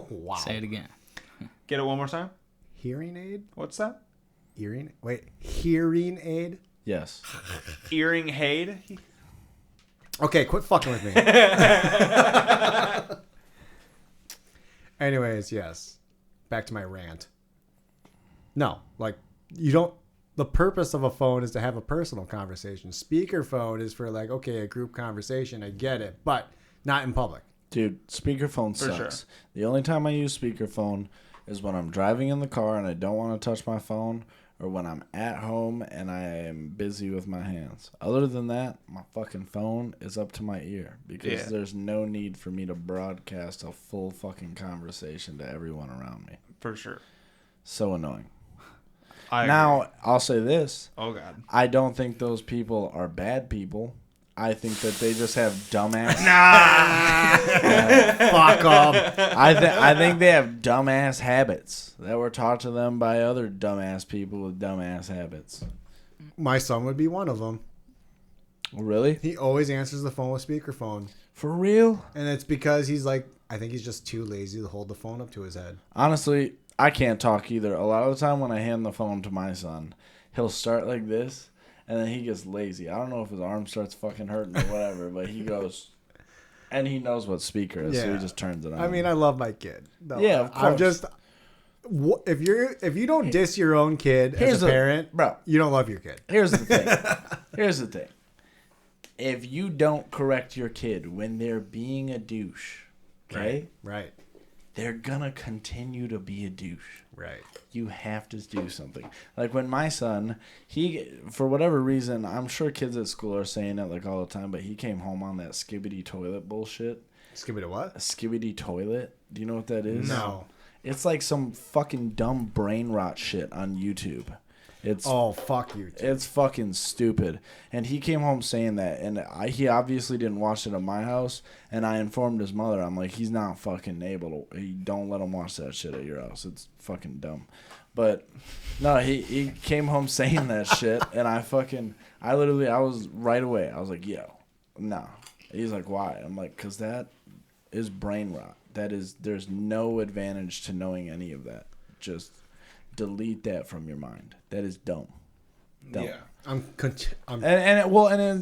Wow. Say it again. get it one more time. Hearing aid? What's that? Hearing aid? yes. Earring Hade. Okay, quit fucking with me. Anyways, yes. Back to my rant. No, like, you don't. The purpose of a phone is to have a personal conversation. Speakerphone is for, like, okay, a group conversation. I get it, but not in public. Dude, speakerphone For sucks. sure. The only time I use speakerphone is when I'm driving in the car and I don't want to touch my phone, or when I'm at home and I am busy with my hands. Other than that, my fucking phone is up to my ear because there's no need for me to broadcast a full fucking conversation to everyone around me. For sure. So annoying. I Now, agree. I'll say this. Oh god. I don't think those people are bad people. I think that they just have dumbass. Fuck up. I think they have dumbass habits that were taught to them by other dumbass people with dumbass habits. My son would be one of them. Really? He always answers the phone with speakerphone. For real? And it's because he's like, I think he's just too lazy to hold the phone up to his head. Honestly, I can't talk either. A lot of the time when I hand the phone to my son, he'll start like this, and then he gets lazy. I don't know if his arm starts fucking hurting or whatever, but he goes, and he knows what speaker is, so Yeah. he just turns it on. I mean, I love my kid. No, Yeah, of I'm course. just, if you don't diss your own kid Here's as a the- parent, bro. you don't love your kid. Here's the thing. Here's the thing. If you don't correct your kid when they're being a douche, okay? Right. they're gonna continue to be a douche. Right. You have to do something. Like when my son, he, for whatever reason, I'm sure kids at school are saying it like all the time, but he came home on that skibbity toilet bullshit. Skibbity what? A skibbity toilet. Do you know what that is? No. It's like some fucking dumb brain rot shit on YouTube. It's Oh, fuck you. It's fucking stupid. And he came home saying that, and he obviously didn't watch it at my house, and I informed his mother. I'm like, he's not fucking able to, don't let him watch that shit at your house. It's fucking dumb. But, no, he came home saying that shit, and I was right away. I was like, yo, no. He's like, why? I'm like, because that is brain rot. There's no advantage to knowing any of that. Just delete that from your mind. That is dumb. Yeah. And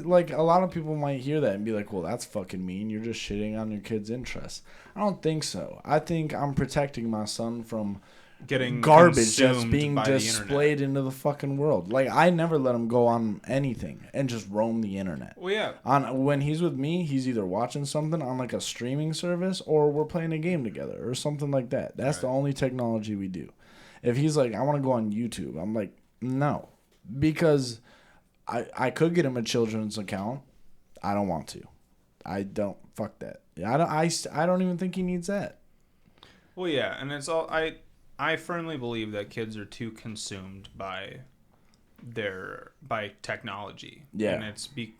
like a lot of people might hear that and be like, well, that's fucking mean. You're just shitting on your kid's interests. I don't think so. I think I'm protecting my son from Getting garbage that's consumed being by the displayed into the fucking world. Like, I never let him go on anything and just roam the internet. Well, yeah. When he's with me, he's either watching something on like a streaming service or we're playing a game together or something like that. That's the only technology we do. If he's like, I want to go on YouTube, I'm like, no. Because I could get him a children's account. I don't want to. I don't. Fuck that. I don't even think he needs that. Well, yeah, and it's all I firmly believe that kids are too consumed by technology. Yeah. And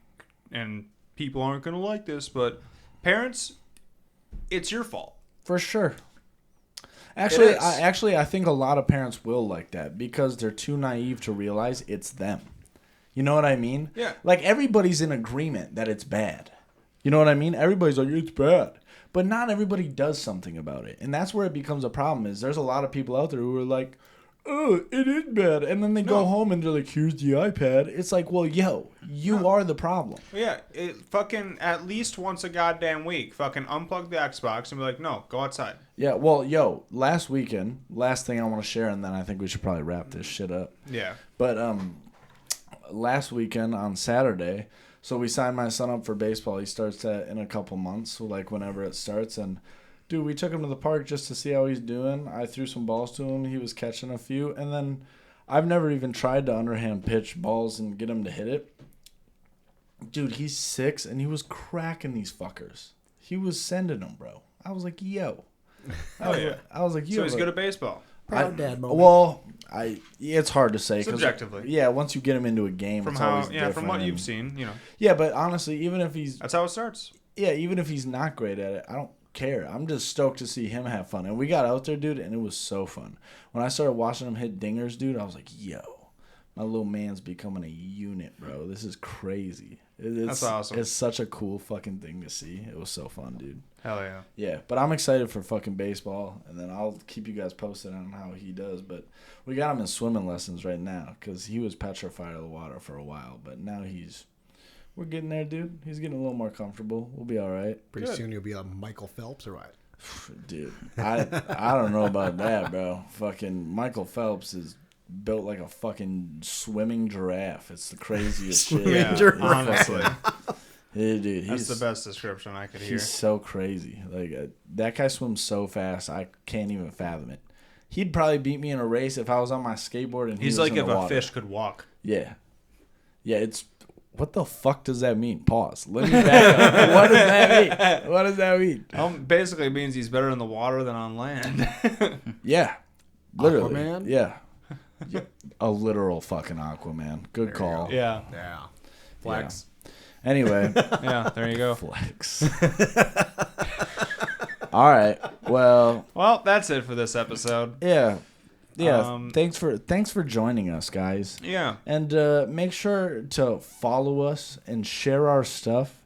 and people aren't going to like this, but parents, it's your fault. For sure. Actually, I think a lot of parents will like that because they're too naive to realize it's them. You know what I mean? Yeah. Like, everybody's in agreement that it's bad. You know what I mean? Everybody's like, it's bad. But not everybody does something about it. And that's where it becomes a problem is there's a lot of people out there who are like, oh, it is bad. And then they go home and they're like, here's the iPad. It's like, well, yo, you are the problem. Yeah, it fucking at least once a goddamn week, fucking unplug the Xbox and be like, no, go outside. Yeah, well, yo, last weekend, last thing I want to share, and then I think we should probably wrap this shit up. Yeah. But last weekend on Saturday, so we signed my son up for baseball. He starts in a couple months, so like whenever it starts. And, dude, we took him to the park just to see how he's doing. I threw some balls to him. He was catching a few. And then I've never even tried to underhand pitch balls and get him to hit it. Dude, he's 6, and he was cracking these fuckers. He was sending them, bro. I was like, yo. I was like, yo. So he's good at baseball. Proud dad moment. Well, it's hard to say. Subjectively. Yeah, once you get him into a game, From it's how, always yeah, different. from what you've seen, you know. Yeah, but honestly, even if he's That's how it starts. even if he's not great at it, I don't care. I'm just stoked to see him have fun. And we got out there, dude, and it was so fun. When I started watching him hit dingers, dude, I was like, yo, my little man's becoming a unit, bro. This is crazy. That's awesome. It's such a cool fucking thing to see. It was so fun, dude. Hell yeah. Yeah, but I'm excited for fucking baseball, and then I'll keep you guys posted on how he does. But we got him in swimming lessons right now because he was petrified of the water for a while, but now we're getting there, dude. He's getting a little more comfortable. We'll be all right. Pretty soon you'll be a Michael Phelps or what? Dude, I don't know about that, bro. Fucking Michael Phelps is built like a fucking swimming giraffe. It's the craziest shit. Yeah, giraffe. honestly. Yeah, dude, That's the best description I could hear. He's so crazy. Like that guy swims so fast, I can't even fathom it. He'd probably beat me in a race if I was on my skateboard and He's was like in if the a water. fish could walk. Yeah, it's what the fuck does that mean? Pause. Let me back up. What does that mean? What does that mean? Basically, it means he's better in the water than on land. Yeah, literally. Aquaman? Yeah, a literal fucking Aquaman. Good call. yeah. Yeah. Flex. Anyway. Yeah, there you go. Flex. All right. Well, that's it for this episode. yeah. Thanks for joining us, guys. Yeah. And make sure to follow us and share our stuff.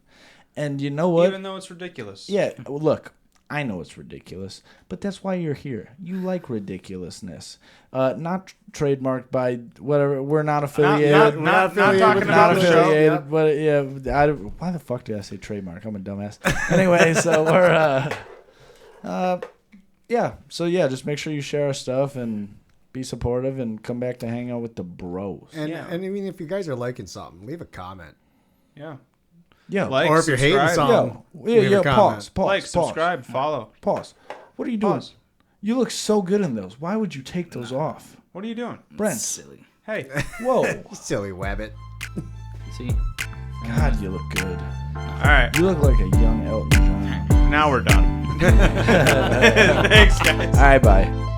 And you know what? Even though it's ridiculous. Yeah. Look, I know it's ridiculous, but that's why you're here. You like ridiculousness. Not trademarked by whatever. We're not affiliated. Not talking Not about the show. affiliated, but yeah. Why the fuck did I say trademark? I'm a dumbass. Anyway, so we're yeah. So yeah, just make sure you share our stuff and be supportive and come back to hang out with the bros. And Yeah. and I mean, if you guys are liking something, leave a comment. Yeah. Yeah. Like, Or if you're hating subscribe. something, Yeah. leave a comment. Pause. Like, subscribe, follow. Pause. What are you doing? Pause. You look so good in those. Why would you take those off? What are you doing? Brent. Silly. Hey. Whoa. Silly wabbit. See? God, you look good. All right. You look like a young Elton John. Now we're done. Thanks, guys. All right, bye.